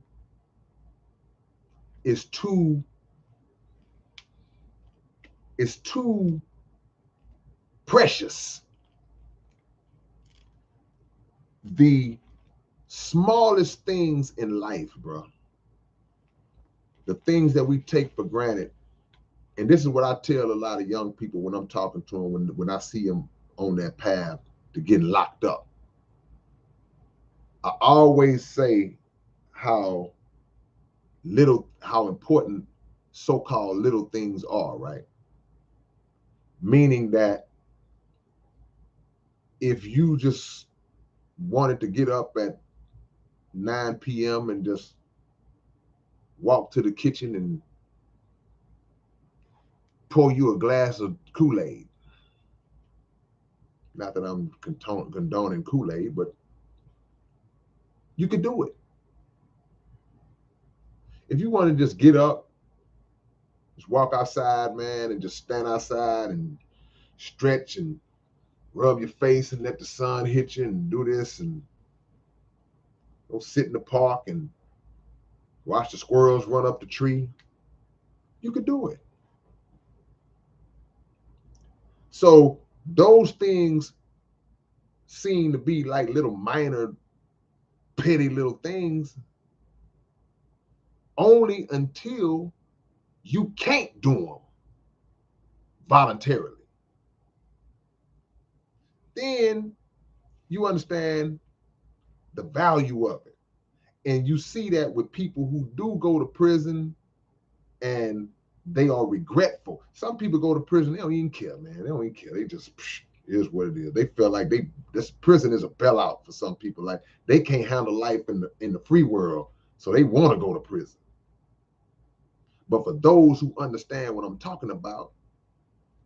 is too precious. The smallest things in life, bro, the things that we take for granted, and this is what I tell a lot of young people when I'm talking to them, when I see them on that path to getting locked up. I always say how important so-called little things are, right? Meaning that if you just wanted to get up at 9 p.m. and just walk to the kitchen and pour you a glass of Kool-Aid. Not that I'm condoning Kool-Aid, but you could do it. If you want to just get up, just walk outside, man, and just stand outside and stretch and rub your face and let the sun hit you and do this and go sit in the park and watch the squirrels run up the tree, you could do it. So those things seem to be like little minor, petty little things only until you can't do them voluntarily. Then you understand the value of it. And you see that with people who do go to prison and they are regretful. Some people go to prison, they don't even care, man. They don't even care. They just, here's what it is. They feel like this prison is a bailout for some people. Like they can't handle life in the free world, so they want to go to prison. But for those who understand what I'm talking about,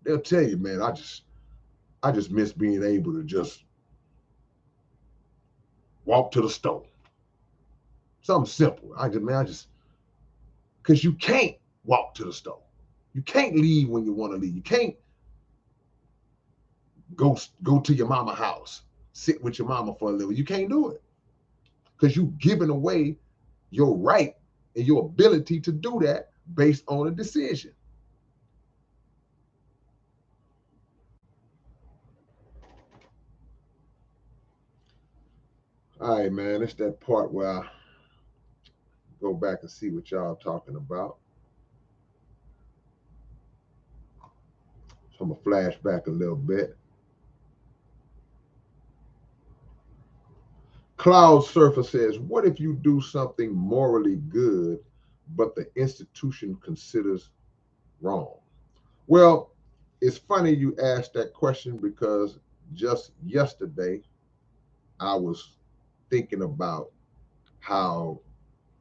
they'll tell you, man, I just miss being able to just walk to the store. Something simple. Because you can't walk to the store. You can't leave when you want to leave. You can't go to your mama house, sit with your mama for a little. You can't do it because you've given away your right and your ability to do that based on a decision. All right, man, it's that part where I go back and see what y'all talking about. So I'm gonna flash back a little bit. Cloud Surfer says, what if you do something morally good, but the institution considers wrong? Well, it's funny you asked that question because just yesterday I was thinking about how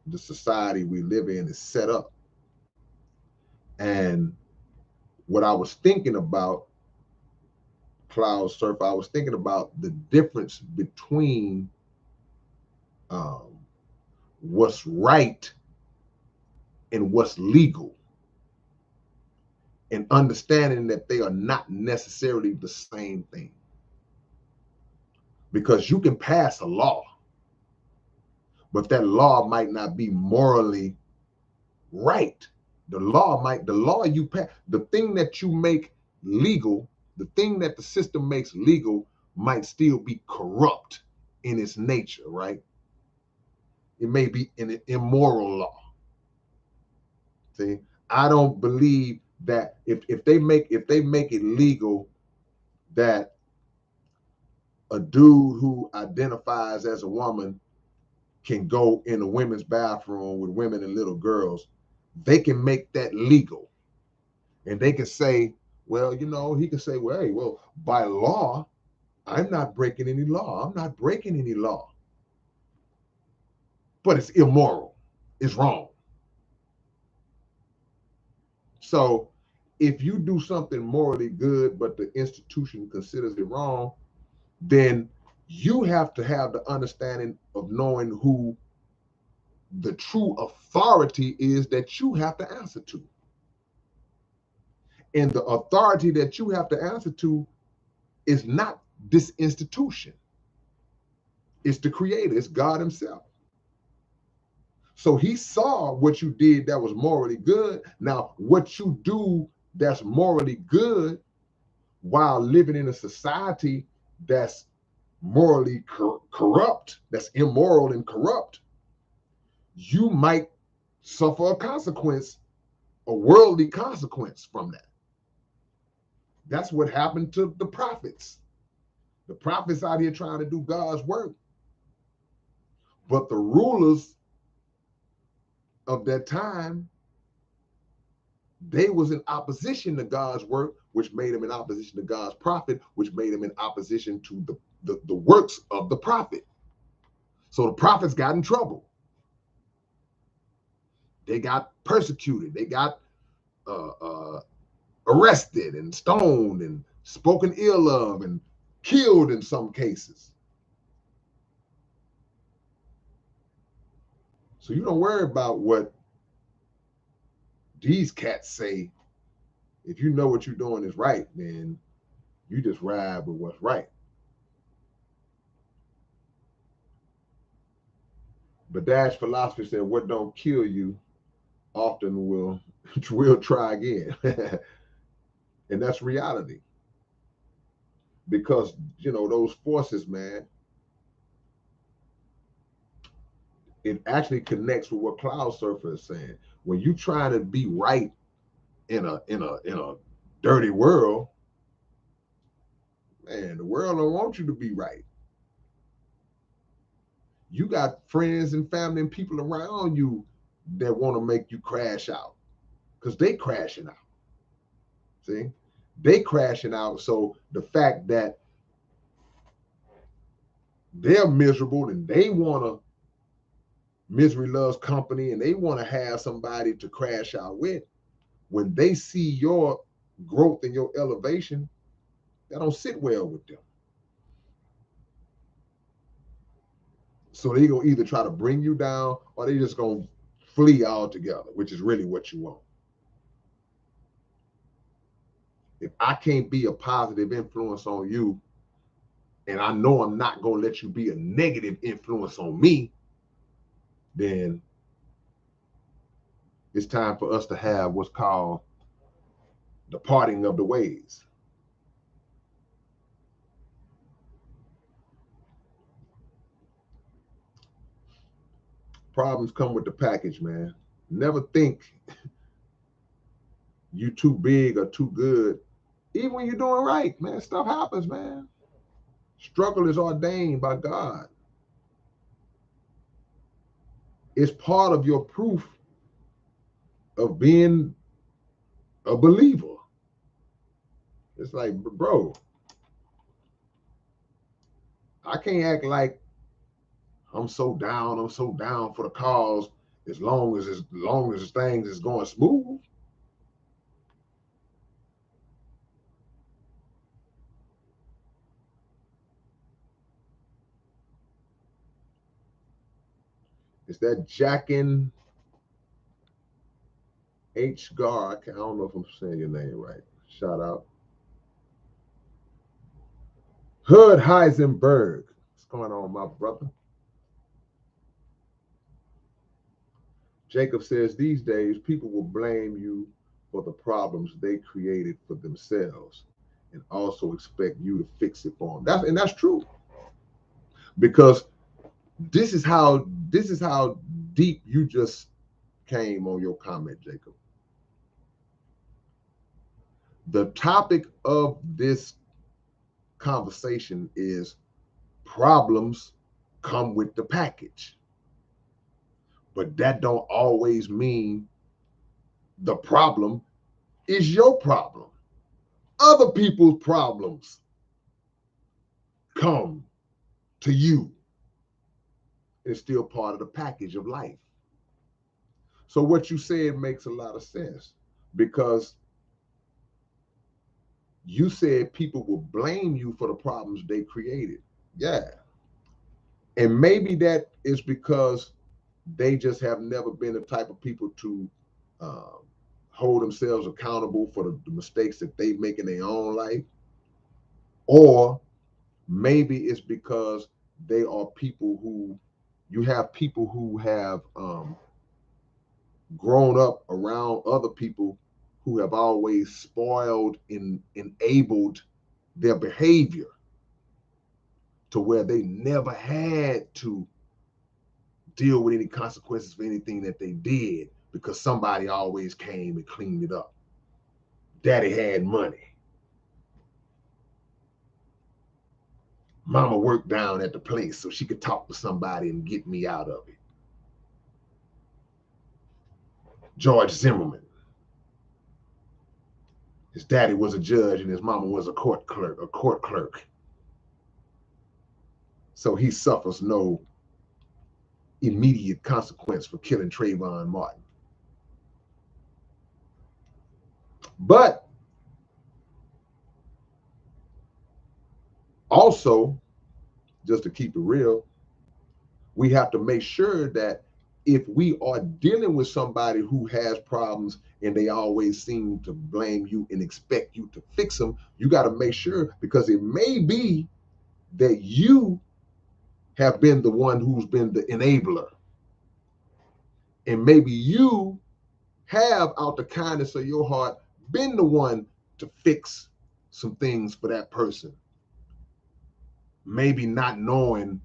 the society we live in is set up. And what I was thinking about, Cloud Surfer, I was thinking about the difference between um, what's right and what's legal, and understanding that they are not necessarily the same thing. Because you can pass a law, but that law might not be morally right. The law you pass, the thing that you make legal, the thing that the system makes legal might still be corrupt in its nature, right? It may be an immoral law. See, I don't believe that if they make it legal that a dude who identifies as a woman can go in a women's bathroom with women and little girls, they can make that legal. And they can say, well, he can say, well, hey, well, by law, I'm not breaking any law. I'm not breaking any law. But it's immoral. It's wrong. So if you do something morally good, but the institution considers it wrong, then you have to have the understanding of knowing who the true authority is that you have to answer to. And the authority that you have to answer to is not this institution. It's the creator, it's God himself. So he saw what you did that was morally good. Now, what you do that's morally good while living in a society that's morally corrupt, that's immoral and corrupt, you might suffer a consequence, a worldly consequence from that. That's what happened to the prophets. The prophets out here trying to do God's work. But the rulers of that time, they was in opposition to God's work, which made them in opposition to God's prophet, which made them in opposition to the works of the prophet. So the prophets got in trouble. They got persecuted. They got arrested and stoned and spoken ill of and killed in some cases. So you don't worry about what these cats say. If you know what you're doing is right, then you just ride with what's right. But Dash philosophy said, what don't kill you often will try again. And that's reality. Because, those forces, man, it actually connects with what Cloud Surfer is saying. When you trying to be right in a dirty world, man, the world don't want you to be right. You got friends and family and people around you that want to make you crash out because they crashing out. See, they crashing out. So the fact that they're miserable and they want to, misery loves company, and they want to have somebody to crash out with. When they see your growth and your elevation, that don't sit well with them. So they gonna either try to bring you down or they just gonna flee altogether, which is really what you want. If I can't be a positive influence on you, and I know I'm not gonna let you be a negative influence on me, then it's time for us to have what's called the parting of the ways. Problems come with the package, man. Never think you too big or too good. Even when you're doing right, man, stuff happens, man. Struggle is ordained by God. It's part of your proof of being a believer. It's like, bro, I can't act like I'm so down for the cause as long as things is going smooth. It's that Jackin H. Gar. I don't know if I'm saying your name right. Shout out. Hood Heisenberg. going on, my brother? Jacob says these days people will blame you for the problems they created for themselves and also expect you to fix it for them. That's true. Because this is how deep you just came on your comment, Jacob. The topic of this conversation is problems come with the package. But that don't always mean the problem is your problem. Other people's problems come to you. It's still part of the package of life. So what you said makes a lot of sense because you said people will blame you for the problems they created. Yeah. And maybe that is because they just have never been the type of people to uh, hold themselves accountable for the mistakes that they make in their own life. Or maybe it's because they are people who you have people who have grown up around other people who have always spoiled and enabled their behavior to where they never had to deal with any consequences for anything that they did because somebody always came and cleaned it up. Daddy had money. Mama worked down at the place so she could talk to somebody and get me out of it. George Zimmerman. His daddy was a judge and his mama was a court clerk. So he suffers no immediate consequence for killing Trayvon Martin. But also, just to keep it real, we have to make sure that if we are dealing with somebody who has problems and they always seem to blame you and expect you to fix them, you got to make sure, because it may be that you have been the one who's been the enabler. And maybe you have, out the kindness of your heart, been the one to fix some things for that person. Maybe not knowing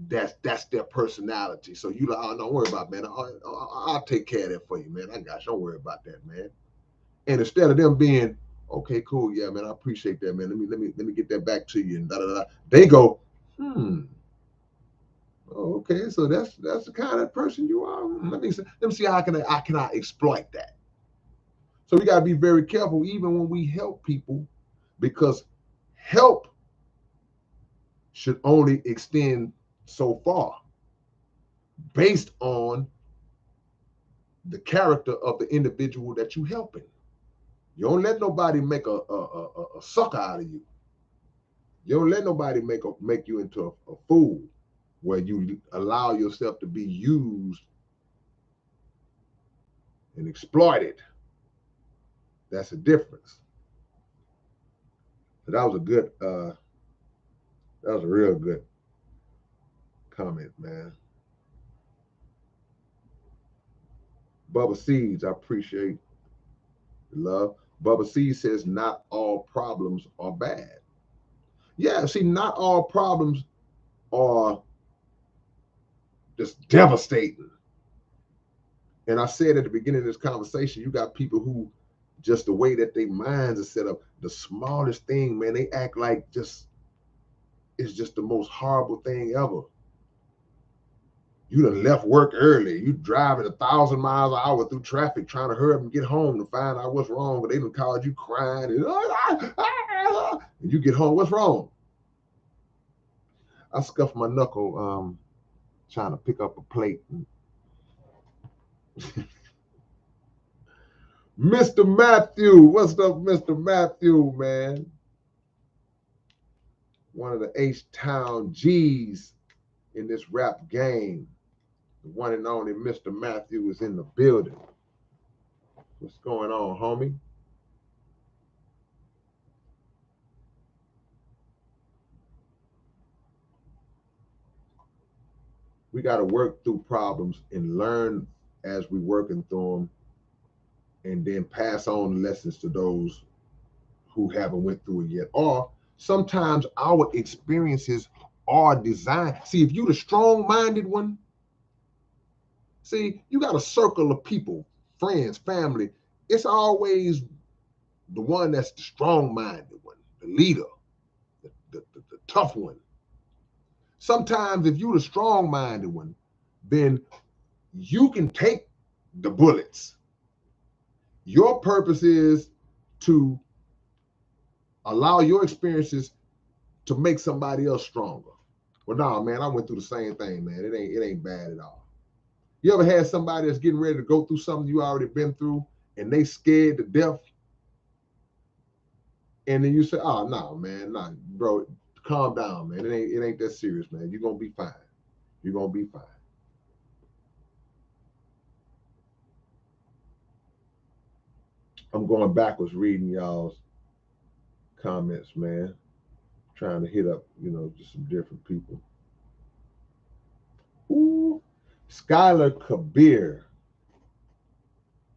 that's their personality. So you like, oh, don't worry about it, man. I'll take care of that for you, man. I got you. Don't worry about that, man. And instead of them being, okay, cool, yeah, man, I appreciate that, man. Let me get that back to you. And da da da. They go, oh, okay, so that's the kind of person you are. Let me see how can I exploit that. So we gotta be very careful, even when we help people, because help should only extend so far based on the character of the individual that you helping. You don't let nobody make a sucker out of you. You don't let nobody make you into a fool where you allow yourself to be used and exploited. That's a difference. So that was a good that was a real good comment, man. Bubba Seeds, I appreciate the love. Bubba Seeds says not all problems are bad. Yeah, see, not all problems are just devastating. And I said at the beginning of this conversation, you got people who just the way that their minds are set up, the smallest thing, man, they act like it's just the most horrible thing ever. You done left work early. You driving 1,000 miles an hour through traffic trying to hurry up and get home to find out what's wrong, but they done called you crying and you get home, what's wrong? I scuffed my knuckle trying to pick up a plate. Mr. Matthew, what's up, Mr. Matthew, man? One of the H-Town G's in this rap game. The one and only Mr. Matthew is in the building. What's going on, homie? We got to work through problems and learn as we working through them, and then pass on the lessons to those who haven't went through it yet. Or sometimes our experiences are designed. See, if you're the strong-minded one, see, you got a circle of people, friends, family. It's always the one that's the strong-minded one, the leader, the tough one. Sometimes if you're the strong-minded one, then you can take the bullets. Your purpose is to allow your experiences to make somebody else stronger. Well, nah, man, I went through the same thing, man. It ain't bad at all. You ever had somebody that's getting ready to go through something you already been through and they scared to death? And then you say, oh, no, man, nah, bro, calm down, man. It ain't that serious, man. You're going to be fine. You're going to be fine. I'm going backwards reading y'all's comments, man. Trying to hit up, just some different people. Ooh, Skylar Kabir.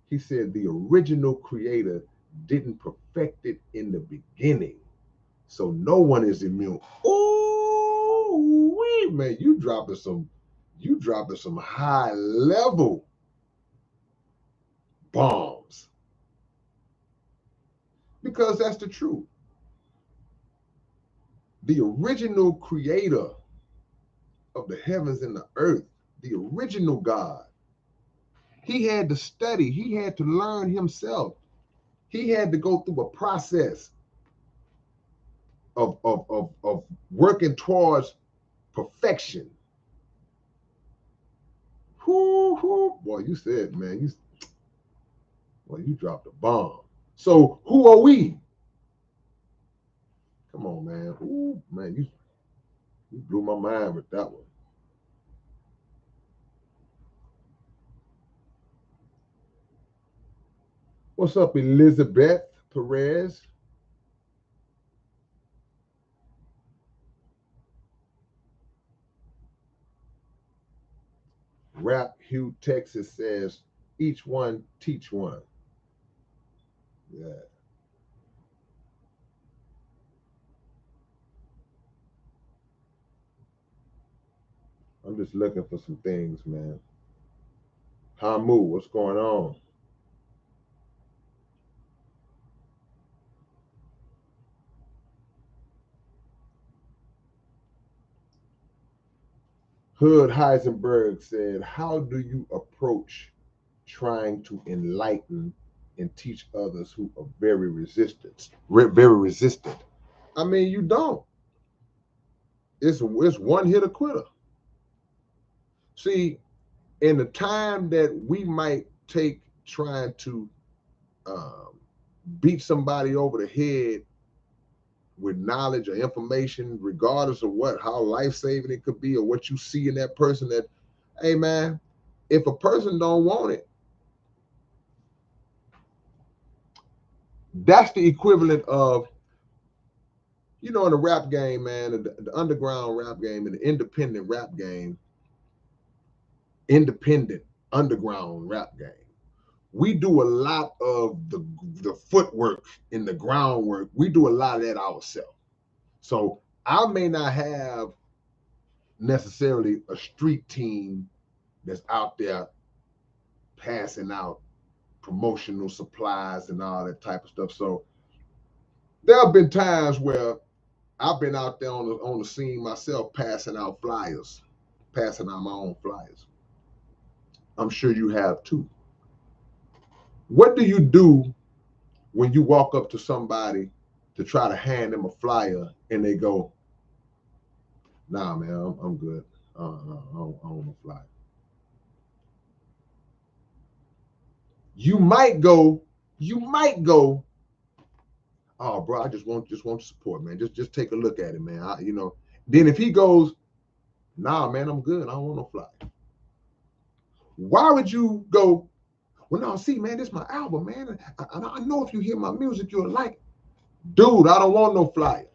He said the original creator didn't perfect it in the beginning, so no one is immune. Ooh, wait, man, you dropping some high level bombs, because that's the truth. The original creator of the heavens and the earth, the original God, he had to study, he had to learn himself. He had to go through a process of working towards perfection. Boy, you said, man, you dropped a bomb. So who are we? Come on, man. Ooh, man, you blew my mind with that one. What's up, Elizabeth Perez? Rap Hugh Texas says, each one teach one. Yeah. I'm just looking for some things, man. Hamu, what's going on? Hood Heisenberg said, how do you approach trying to enlighten and teach others who are very resistant? Very resistant. I mean, you don't. It's one hit a quitter. See, in the time that we might take trying to um, beat somebody over the head with knowledge or information, regardless of how life-saving it could be or what you see in that person, that, hey man, if a person don't want it, that's the equivalent of, in the rap game, man, the underground rap game and the independent rap game, independent underground rap game. We do a lot of the footwork and the groundwork. We do a lot of that ourselves. So I may not have necessarily a street team that's out there passing out promotional supplies and all that type of stuff. So there have been times where I've been out there on the scene myself, passing out flyers, passing out my own flyers. I'm sure you have too. What do you do when you walk up to somebody to try to hand them a flyer and they go, nah, man, I'm good. I don't want a flyer. You might go, oh, bro, I just want support, man. Just take a look at it, man. Then if he goes, nah, man, I'm good. I don't want no flyer. Why would you go, well, no, see, man, this is my album, man. I know if you hear my music, you'll like it. Dude, I don't want no flyer.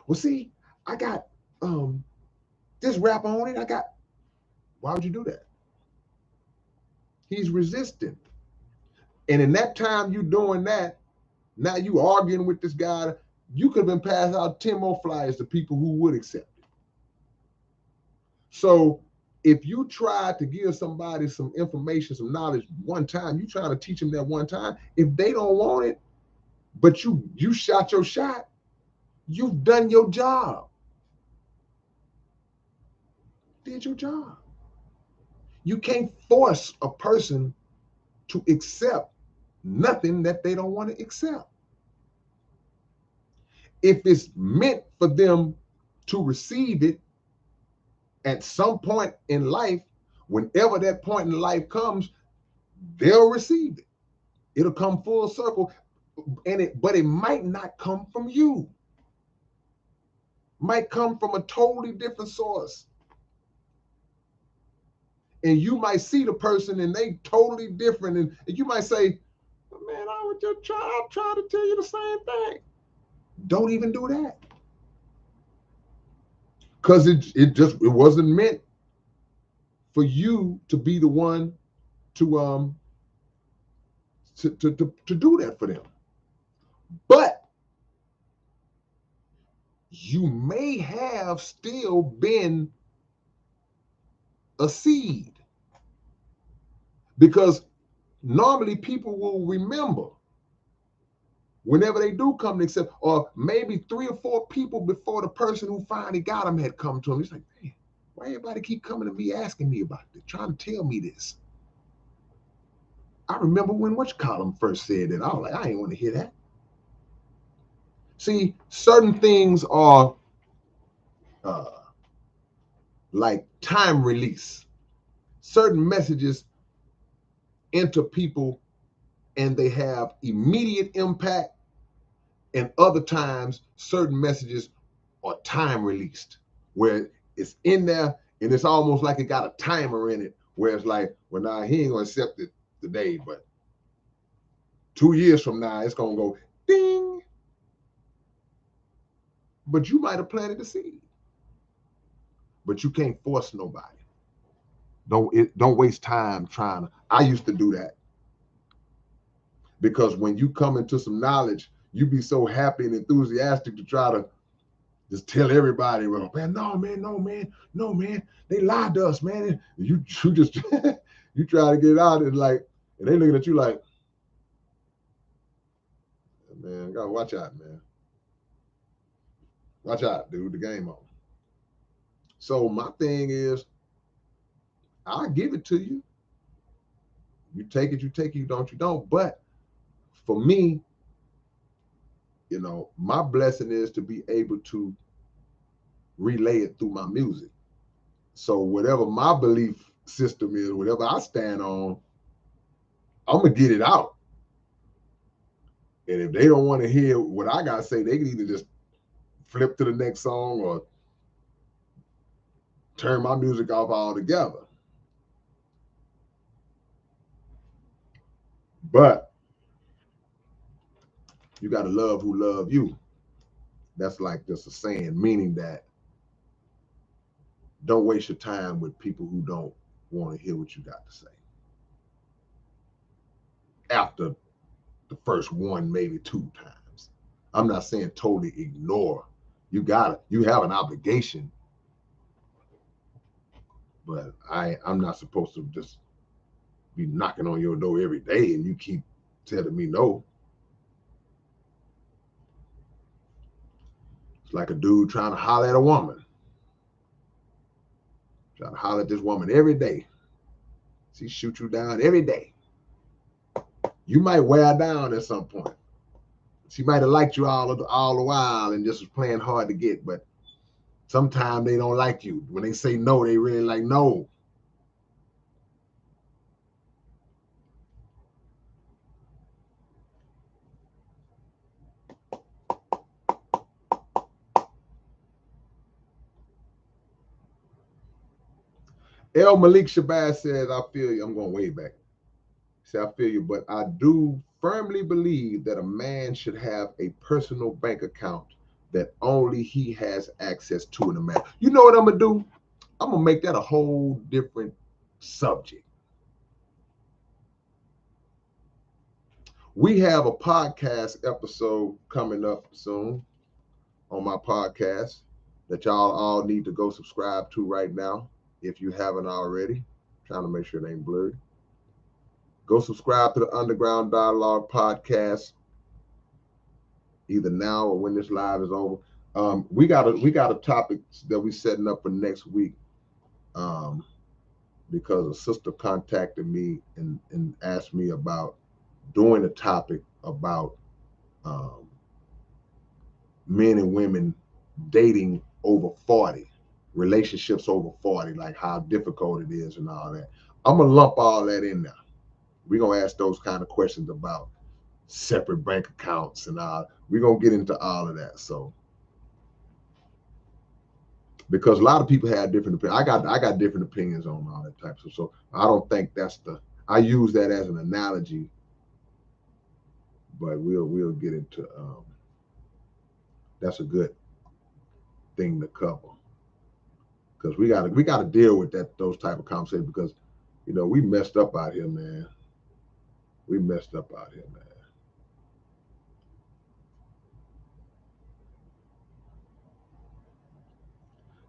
Well, see, I got This rap on it, why would you do that? He's resistant. And in that time you doing that, now you arguing with this guy, you could have been passed out 10 more flyers to people who would accept it. So if you try to give somebody some information, some knowledge one time, you try to teach them that one time. If they don't want it, but you shot your shot, you've done your job. Did your job. You can't force a person to accept nothing that they don't want to accept. If it's meant for them to receive it at some point in life, whenever that point in life comes, they'll receive it. It'll come full circle, but it might not come from you. Might come from a totally different source. And you might see the person and they totally different. And you might say, man, I was just trying to tell you the same thing. Don't even do that. Because it wasn't meant for you to be the one to do that for them. But you may have still been a seed, because normally people will remember whenever they do come to accept, or maybe 3 or 4 people before the person who finally got them had come to them. It's like, man, why everybody keep coming to me asking me about this, trying to tell me this? I remember when whatchamacallit first said that. I was like, I ain't want to hear that. See, certain things are like time release. Certain messages enter people and they have immediate impact, and other times certain messages are time released, where it's in there and it's almost like it got a timer in it, where it's like, well, now he ain't gonna accept it today, but 2 years from now it's gonna go ding. But you might have planted the seed. But you can't force nobody. Don't waste time trying to. I used to do that, because when you come into some knowledge, you be so happy and enthusiastic to try to just tell everybody, well, man, no, man, they lied to us, man. You just you try to get it out, and they looking at you like, man, gotta watch out, man. Watch out, dude. The game on. So my thing is, I'll give it to you. You take it, you don't. But for me, my blessing is to be able to relay it through my music. So whatever my belief system is, whatever I stand on, I'm gonna get it out. And if they don't want to hear what I gotta say, they can either just flip to the next song or turn my music off altogether. But you gotta love who love you. That's like just a saying, meaning that don't waste your time with people who don't want to hear what you got to say. After the first 1, maybe 2 times. I'm not saying totally ignore. You have an obligation, but I'm not supposed to just be knocking on your door every day and you keep telling me no. It's like a dude trying to holler at a woman. Trying to holler at this woman every day. She shoot you down every day. You might wear down at some point. She might have liked you all the while and just was playing hard to get, but sometimes they don't like you. When they say no, they really like no. El Malik Shabazz says, I feel you. I'm going way back. Say, I feel you, but I do firmly believe that a man should have a personal bank account that only he has access to in a man. You know what I'm going to do? I'm gonna make that a whole different subject. We have a podcast episode coming up soon on my podcast that y'all all need to go subscribe to right now if you haven't already. Trying to make sure it ain't blurry. Go subscribe to the Underground Dialogue podcast either now or when this live is over. We got a topic that we setting up for next week. Because a sister contacted me and asked me about doing a topic about um, men and women dating over 40, relationships over 40, like how difficult it is and all that. I'm gonna lump all that in there. We're gonna ask those kind of questions about separate bank accounts and all. We're gonna get into all of that. So because a lot of people have different opinions. I got different opinions on all that type of stuff. So I don't think that's I use that as an analogy, but we'll get into that's a good thing to cover. Because we gotta deal with those type of conversations because we messed up out here, man. We messed up out here, man.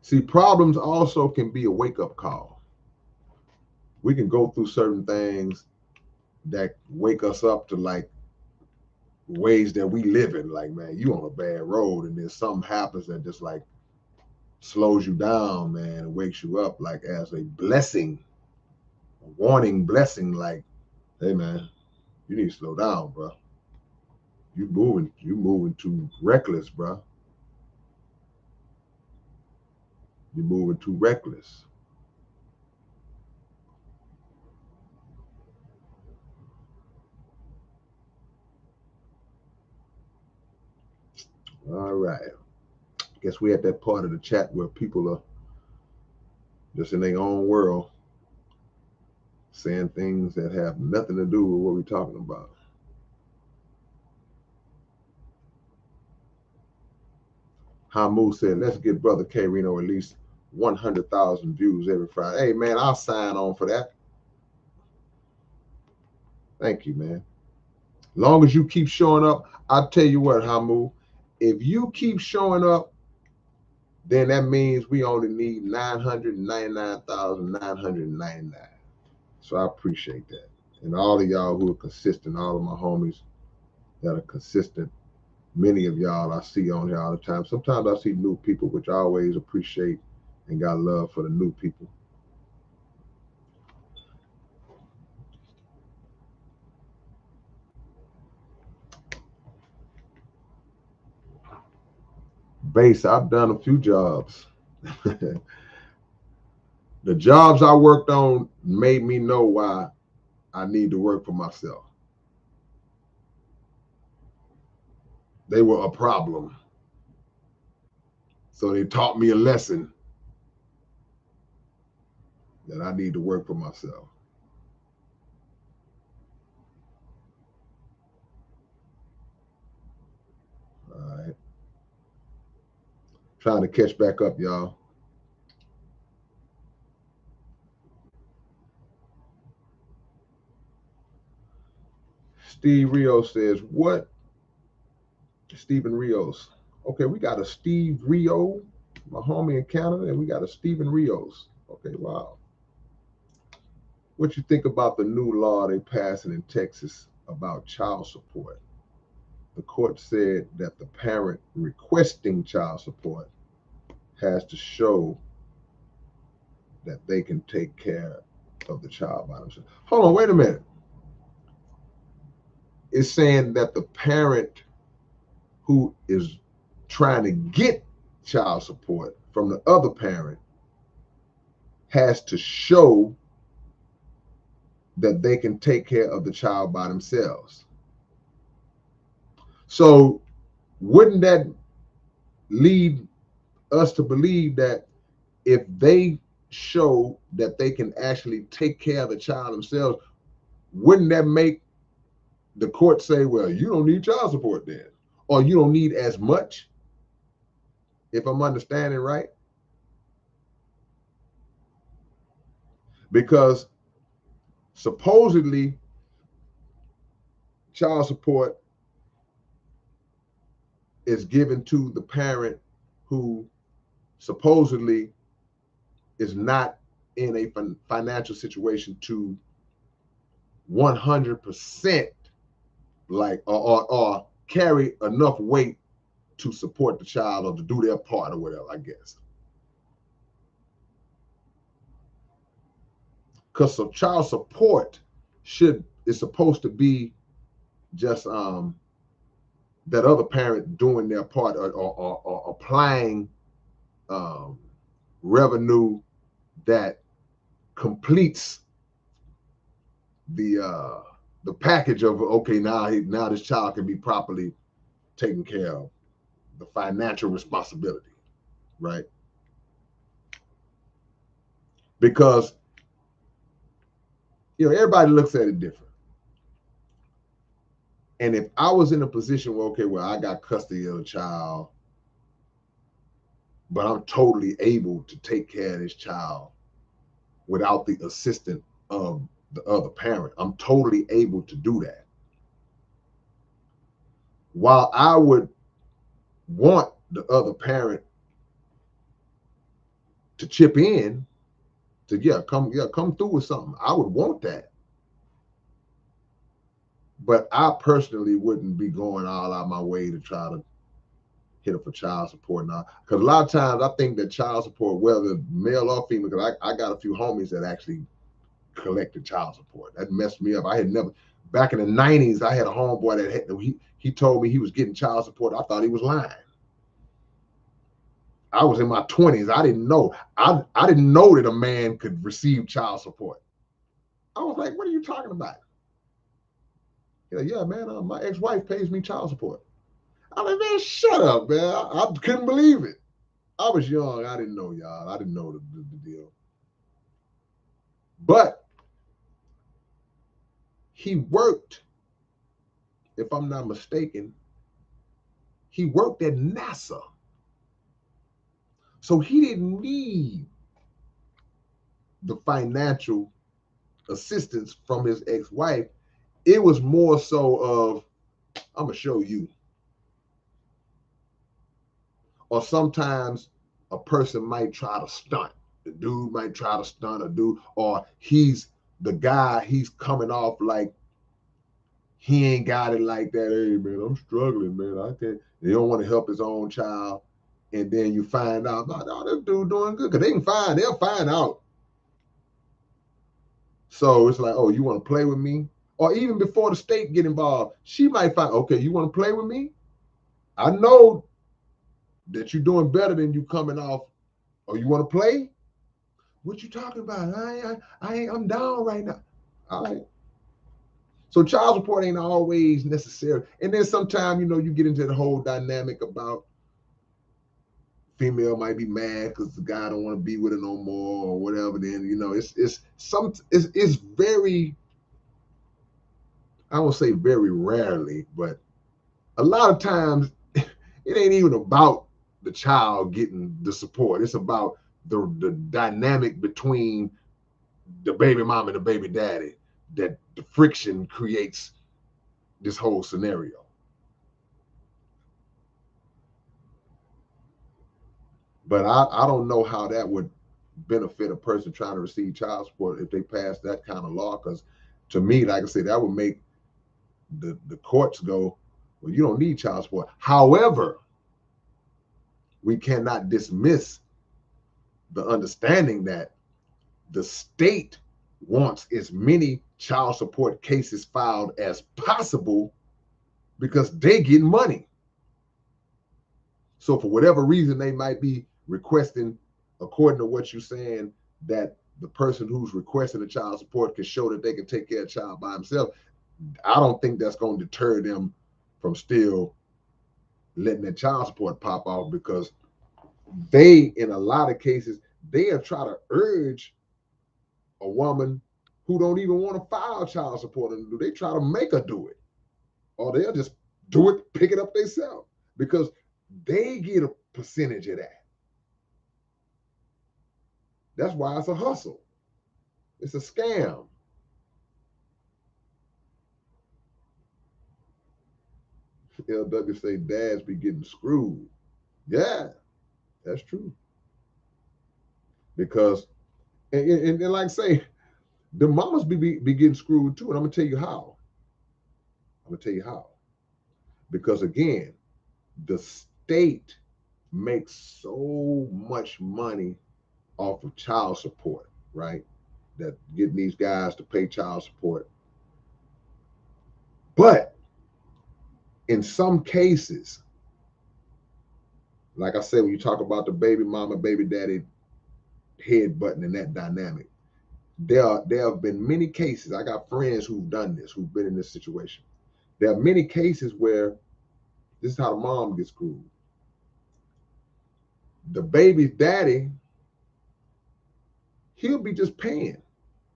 See, problems also can be a wake-up call. We can go through certain things that wake us up to like ways that we live in. Like, man, you on a bad road, and then something happens that just like slows you down, man, and wakes you up like as a blessing, a warning blessing, like, hey man, you need to slow down, bro. You moving too reckless, bro. You're moving too reckless. All right. Guess we at that part of the chat where people are just in their own world saying things that have nothing to do with what we're talking about. Hamu said, let's get Brother K-Rino at least 100,000 views every Friday. Hey, man, I'll sign on for that. Thank you, man. Long as you keep showing up, I'll tell you what, Hamu, if you keep showing up, then that means we only need 999,999. So I appreciate that. And all of y'all who are consistent, all of my homies that are consistent, many of y'all I see on here all the time. Sometimes I see new people, which I always appreciate and got love for the new people. Base, I've done a few jobs. The jobs I worked on made me know why I need to work for myself. They were a problem. So they taught me a lesson that I need to work for myself. All right. Trying to catch back up, y'all. Steve Rios says, what? Stephen Rios. Okay, we got a Steve Rio, my homie in Canada, and we got a Stephen Rios. Okay, wow. What you think about the new law they passing in Texas about child support? The court said that the parent requesting child support has to show that they can take care of the child by themselves. Hold on, wait a minute. It's saying that the parent who is trying to get child support from the other parent has to show that they can take care of the child by themselves. So wouldn't that lead us to believe that if they show that they can actually take care of the child themselves, wouldn't that make the court say, well, you don't need child support then, or you don't need as much, if I'm understanding right? because supposedly child support is given to the parent who supposedly is not in a financial situation to 100% like or carry enough weight to support the child or to do their part or whatever, I guess. Because so child support is supposed to be just that other parent doing their part or applying um, revenue that completes the package of okay, now this child can be properly taken care of, the financial responsibility, right? Because everybody looks at it different. And if I was in a position where okay, well, I got custody of the child, but I'm totally able to take care of this child without the assistance of the other parent, I'm totally able to do that. While I would want the other parent to chip in to come through with something, I would want that. But I personally wouldn't be going all out my way to try to hit up for child support now. Because a lot of times I think that child support, whether male or female, because I got a few homies that actually collected child support. That messed me up. I had never, back in the 90s, I had a homeboy that he told me he was getting child support. I thought he was lying. I was in my 20s. I didn't know. I didn't know that a man could receive child support. I was like, what are you talking about? Yeah, man, my ex-wife pays me child support. I'm like, man, shut up, man. I couldn't believe it. I was young. I didn't know, y'all. I didn't know the deal. But he worked, if I'm not mistaken, he worked at NASA. So he didn't need the financial assistance from his ex-wife. It was more so of, I'm going to show you. Or sometimes a person might try to stunt. The dude might try to stunt a dude, or he's the guy, he's coming off like he ain't got it like that. Hey, man, I'm struggling, man. I can't. They don't want to help his own child. And then you find out, no, this dude doing good. Because they'll find out. So it's like, oh, you want to play with me? Or even before the state get involved, she might find, okay, you want to play with me? I know that you're doing better than you coming off. Or you want to play? What you talking about? I'm down right now. All right. So child support ain't always necessary. And then sometimes, you get into the whole dynamic about female might be mad because the guy don't want to be with her no more or whatever. Then, it's very, I won't say very rarely, but a lot of times it ain't even about the child getting the support. It's about the dynamic between the baby mom and the baby daddy, that the friction creates this whole scenario. But I don't know how that would benefit a person trying to receive child support if they pass that kind of law. Because to me, like I said, that would make the courts go, well, you don't need child support. However, we cannot dismiss the understanding that the state wants as many child support cases filed as possible because they get money. So for whatever reason, they might be requesting, according to what you're saying, that the person who's requesting the child support can show that they can take care of the child by himself. I don't think that's going to deter them from still letting that child support pop off, because they, in a lot of cases, they'll try to urge a woman who don't even want to file child support, and they try to make her do it, or they'll just do it, pick it up themselves, because they get a percentage of that. That's why it's a hustle. It's a scam. LW say dads be getting screwed. Yeah, that's true. Because and like I say, the mamas be getting screwed too. And I'm gonna tell you how. I'm gonna tell you how. Because again, the state makes so much money off of child support, right? That getting these guys to pay child support. But in some cases, like I said, when you talk about the baby mama, baby daddy headbutting and that dynamic, there have been many cases. I got friends who've done this, who've been in this situation. There are many cases where this is how the mom gets screwed. The baby's daddy, he'll be just paying,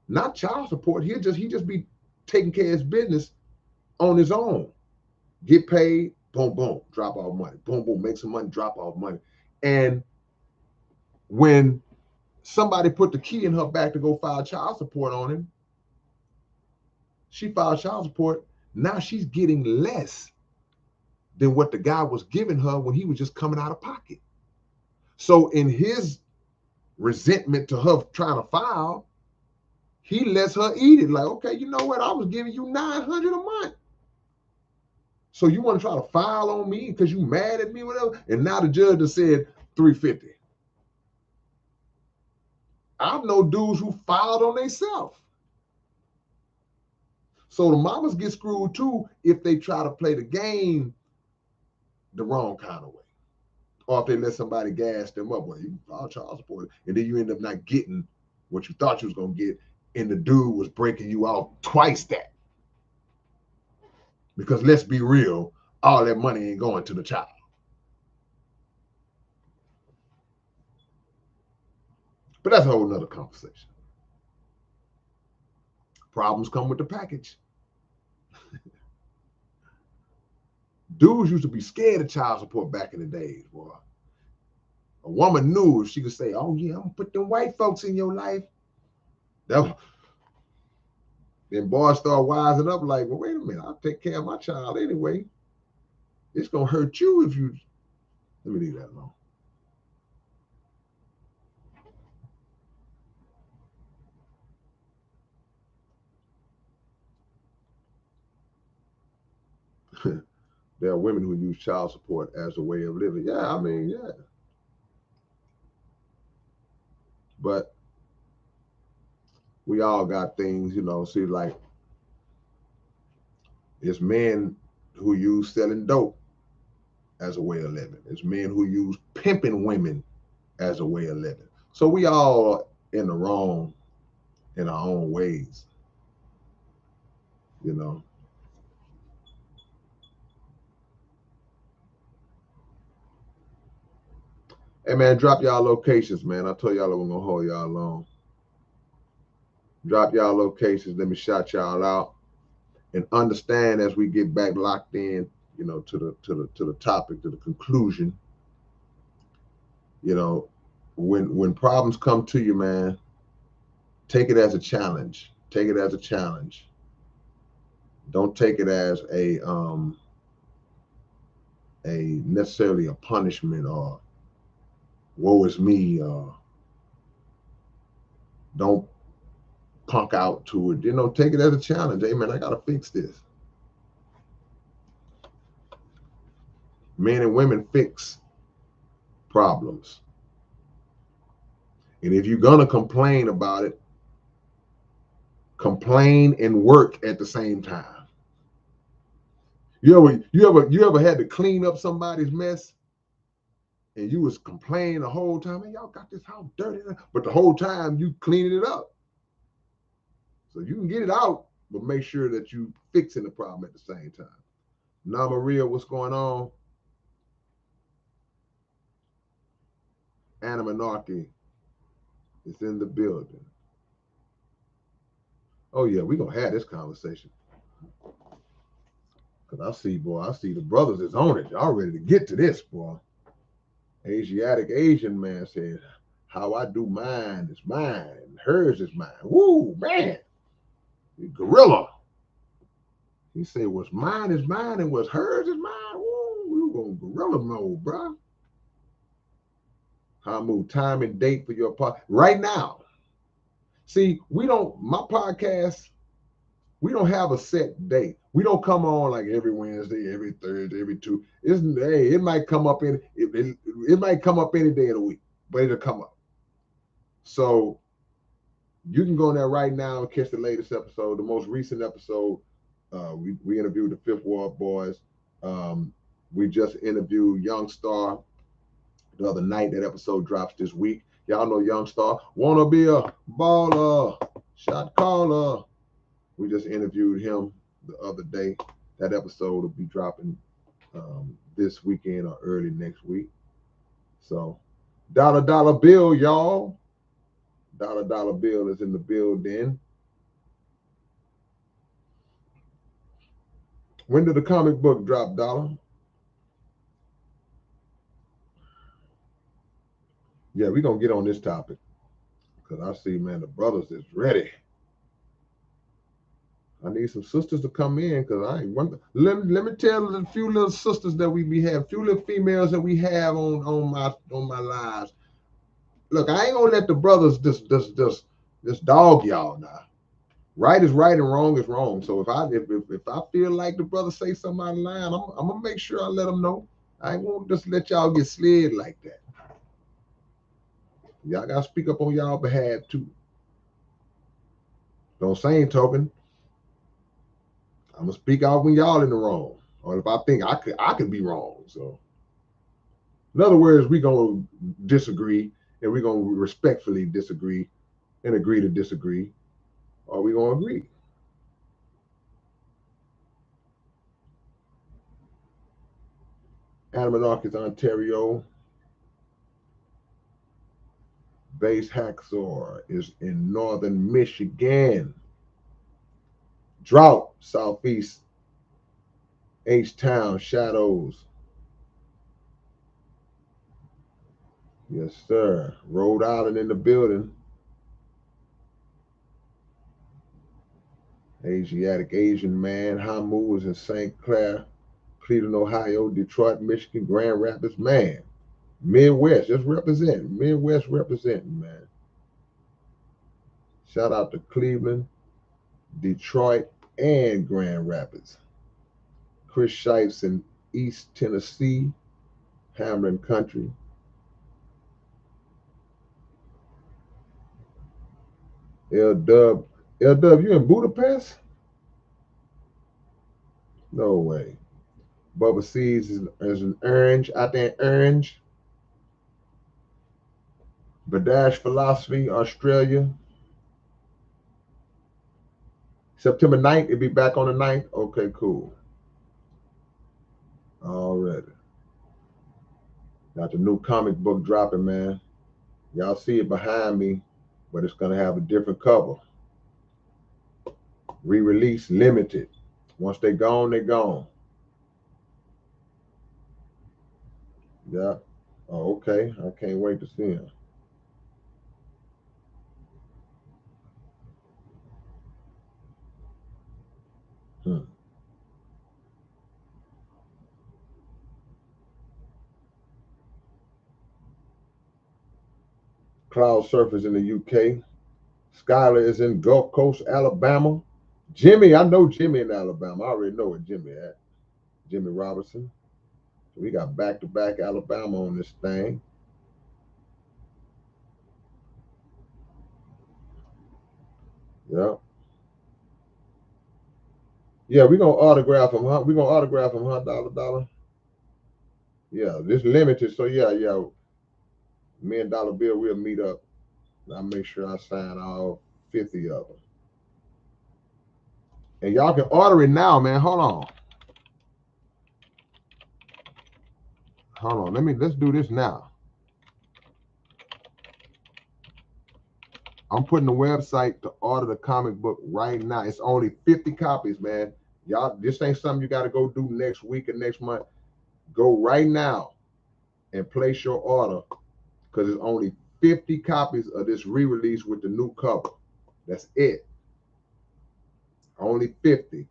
not child support. He just be taking care of his business on his own. Get paid, boom, boom, drop off money. Boom, boom, make some money, drop off money. And when somebody put the key in her back to go file child support on him, she filed child support. Now she's getting less than what the guy was giving her when he was just coming out of pocket. So in his resentment to her trying to file, he lets her eat it. Like, okay, you know what? I was giving you $900 a month. So you want to try to file on me because you mad at me, whatever? And now the judge has said $350. I know dudes who filed on themselves. So the mamas get screwed too if they try to play the game the wrong kind of way. Or if they let somebody gas them up, well, you file child support, and then you end up not getting what you thought you was gonna get, and the dude was breaking you off twice that. Because let's be real, all that money ain't going to the child. But that's a whole nother conversation. Problems come with the package. Dudes used to be scared of child support back in the days, boy. A woman knew if she could say, "Oh yeah, I'm gonna put them white folks in your life." That, then boys start wising up like, "Well, wait a minute, I'll take care of my child anyway. It's gonna hurt you if you." Let me leave that alone. There are women who use child support as a way of living. Yeah, I mean, yeah. But we all got things, see, like it's men who use selling dope as a way of living. It's men who use pimping women as a way of living. So we all in the wrong in our own ways, you know. Hey man, drop y'all locations, man. I told y'all I wasn't gonna hold y'all long. Drop y'all locations. Let me shout y'all out and understand as we get back locked in, to the topic, to the conclusion. You know, when problems come to you, man, take it as a challenge. Take it as a challenge. Don't take it as a necessarily a punishment or woe is me. Don't punk out to it. Take it as a challenge. Hey man, I gotta fix this. Men and women fix problems. And if you're gonna complain about it, complain and work at the same time. You ever had to clean up somebody's mess and you was complaining the whole time, hey, y'all got this house dirty, but the whole time you cleaning it up. So you can get it out, but make sure that you fixing the problem at the same time. Now Maria, what's going on? Animanarchy is in the building. Oh yeah, we gonna have this conversation. Cause I see the brothers is on it. Y'all ready to get to this, boy. Asiatic Asian man said, How I do mine is mine, and hers is mine. Woo, man. Gorilla. He said, what's mine is mine, and what's hers is mine. Woo, you going gorilla mode, bro. How I move time and date for your part right now. See, my podcast, we don't have a set date. We don't come on like every Wednesday, every Thursday, every two. It might come up it might come up any day of the week, but it'll come up. So you can go in there right now and catch the latest episode, the most recent episode. We interviewed the Fifth Ward Boys. We just interviewed Young Star the other night. That episode drops this week. Y'all know Young Star. Wanna be a baller, shot caller. We just interviewed him the other day. That episode will be dropping this weekend or early next week. So, dollar bill, y'all. Dollar bill is in the building. When did the comic book drop, Dollar? Yeah, we're going to get on this topic. Because I see, man, the brothers is ready. I need some sisters to come in because let me tell the few little sisters that we have, few little females that we have on my lives. Look, I ain't gonna let the brothers just dog y'all now. Right is right and wrong is wrong. So if I feel like the brother say something out of line, I'm gonna make sure I let them know. I ain't gonna just let y'all get slid like that. Y'all gotta speak up on y'all behalf too. Don't same token, I'm gonna speak out when y'all in the wrong, or if I think I could be wrong. So, in other words, we gonna disagree, and we gonna respectfully disagree, and agree to disagree, or we gonna agree. Anaminakis, Ontario. Base Hacksaw is in northern Michigan. Drought, southeast H-Town, Shadows. Yes, sir. Rhode Island in the building. Asiatic Asian man. Hamu is in St. Clair, Cleveland, Ohio, Detroit, Michigan, Grand Rapids, man. Midwest, just representing. Midwest representing, man. Shout out to Cleveland, Detroit, and Grand Rapids. Chris Shipes in East Tennessee, Hamlin Country. L-Dub, you in Budapest? No way. Bubba Seeds is an orange, out there in orange. Badash Philosophy, Australia. September 9th, it'll be back on the 9th. Okay, cool. Already. Got the new comic book dropping, man. Y'all see it behind me, but it's gonna have a different cover. Re-release, limited. Once they gone, they gone. Yeah. Oh, okay. I can't wait to see them. Cloud Surfers in the UK. Skylar is in Gulf Coast, Alabama. Jimmy, I know Jimmy in Alabama. I already know where Jimmy at. Jimmy Robertson. We got back-to-back Alabama on this thing. Yeah. Yeah, we're gonna autograph him, huh? We're gonna autograph him, huh, Dollar? Yeah, this limited, so yeah. Me and Dollar Bill, we'll meet up. I'll make sure I sign all 50 of them. And y'all can order it now, man. Hold on. Let's do this now. I'm putting the website to order the comic book right now. It's only 50 copies, man. Y'all, this ain't something you got to go do next week or next month. Go right now and place your order because it's only 50 copies of this re-release with the new cover. That's it. Only 50.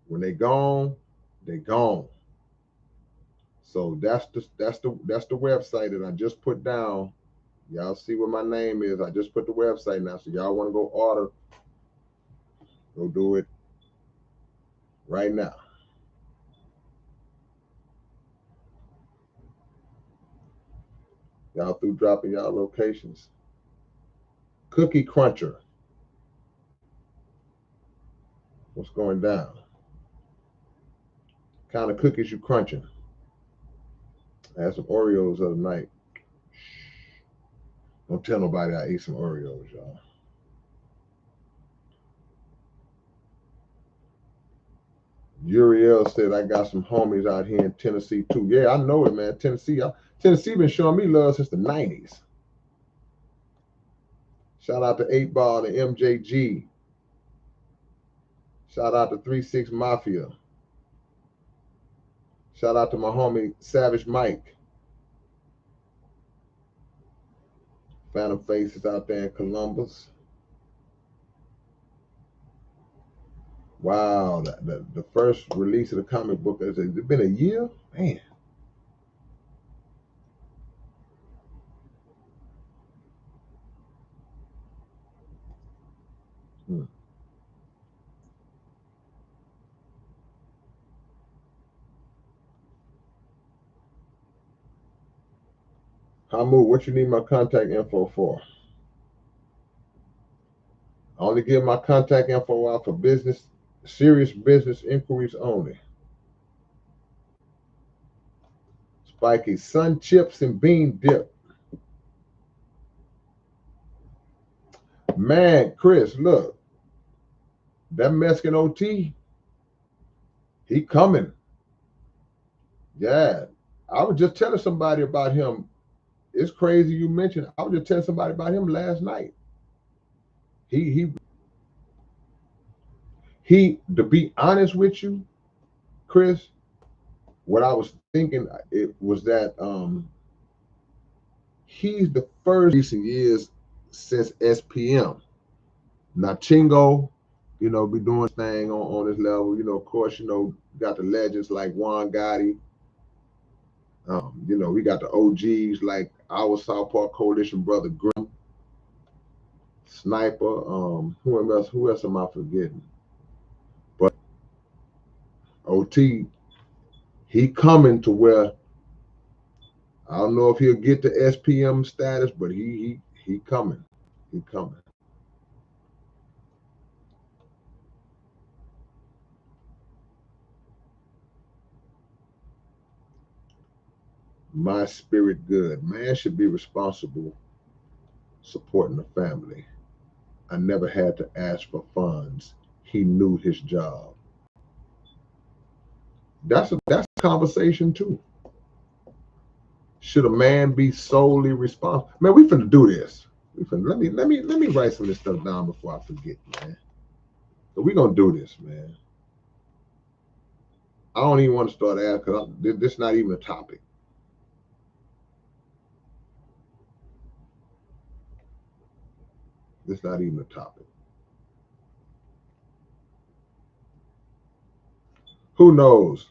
When they gone, they gone. So that's the website that I just put down. Y'all see what my name is. I just put the website now. So y'all want to go order, go do it right now. Y'all through dropping y'all locations. Cookie Cruncher. What's going down? Kind of cookies you crunching? I had some Oreos the other night. Don't tell nobody I ate some Oreos, y'all. Uriel said I got some homies out here in Tennessee too. Yeah, I know it, man. Tennessee been showing me love since the 90s. Shout out to 8 Ball and MJG. Shout out to 3-6 Mafia. Shout out to my homie Savage Mike. Phantom Faces out there in Columbus. Wow, the first release of the comic book, has it been a year? Man. Hamu, what you need my contact info for? I only give my contact info out for business, serious business inquiries only. Spiky, sun chips and bean dip. Man, Chris, look, that Mexican OT, he coming. Yeah, I was just telling somebody about him. It's crazy you mentioned. I was just telling somebody about him last night. He. To be honest with you, Chris, what I was thinking it was that he's the first recent years since SPM. Now Chingo, be doing his thing on this level. Of course, got the legends like Juan Gotti. We got the OGs like our South Park Coalition brother Grim, Sniper. Who else am I forgetting? But OT, he coming to where I don't know if he'll get to SPM status, but he coming. He coming. My spirit good. Man should be responsible supporting the family. I never had to ask for funds. He knew his job. That's a conversation too. Should a man be solely responsible? Man, we finna do this. Let me write some of this stuff down before I forget, man. But we gonna do this, man. I don't even want to start asking because this is not even a topic. This is not even a topic. Who knows?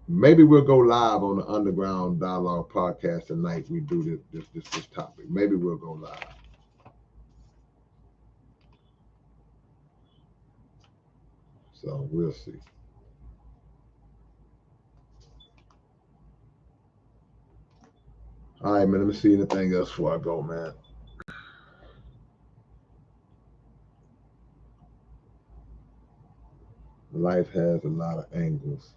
Maybe we'll go live on the Underground Dialogue podcast tonight. We do this topic. Maybe we'll go live. So we'll see. All right, man. Let me see anything else before I go, man. Life has a lot of angles.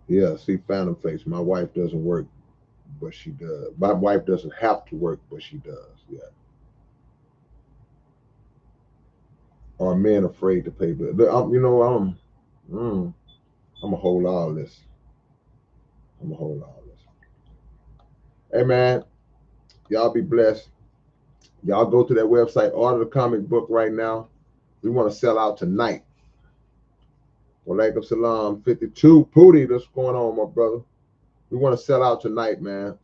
Yeah, see, Phantom Face. My wife doesn't work, but she does. My wife doesn't have to work, but she does. Yeah. Are men afraid to pay bills? I'm gonna hold all this. Hey, man, y'all be blessed. Y'all go to that website, order the comic book right now. We want to sell out tonight. Walaikum salam. 52. Pooty, what's going on, my brother? We want to sell out tonight, man.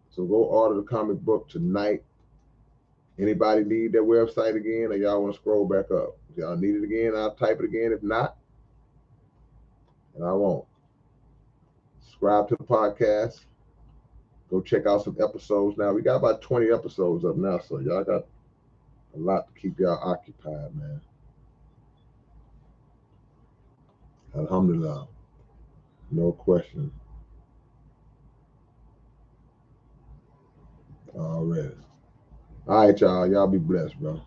So go order the comic book tonight. Anybody need their website again, or y'all want to scroll back up? If y'all need it again, I'll type it again. If not, and I won't. Subscribe to the podcast. Go check out some episodes now. We got about 20 episodes up now, so y'all got a lot to keep y'all occupied, man. Alhamdulillah. No question. Already. All right, y'all. Y'all be blessed, bro.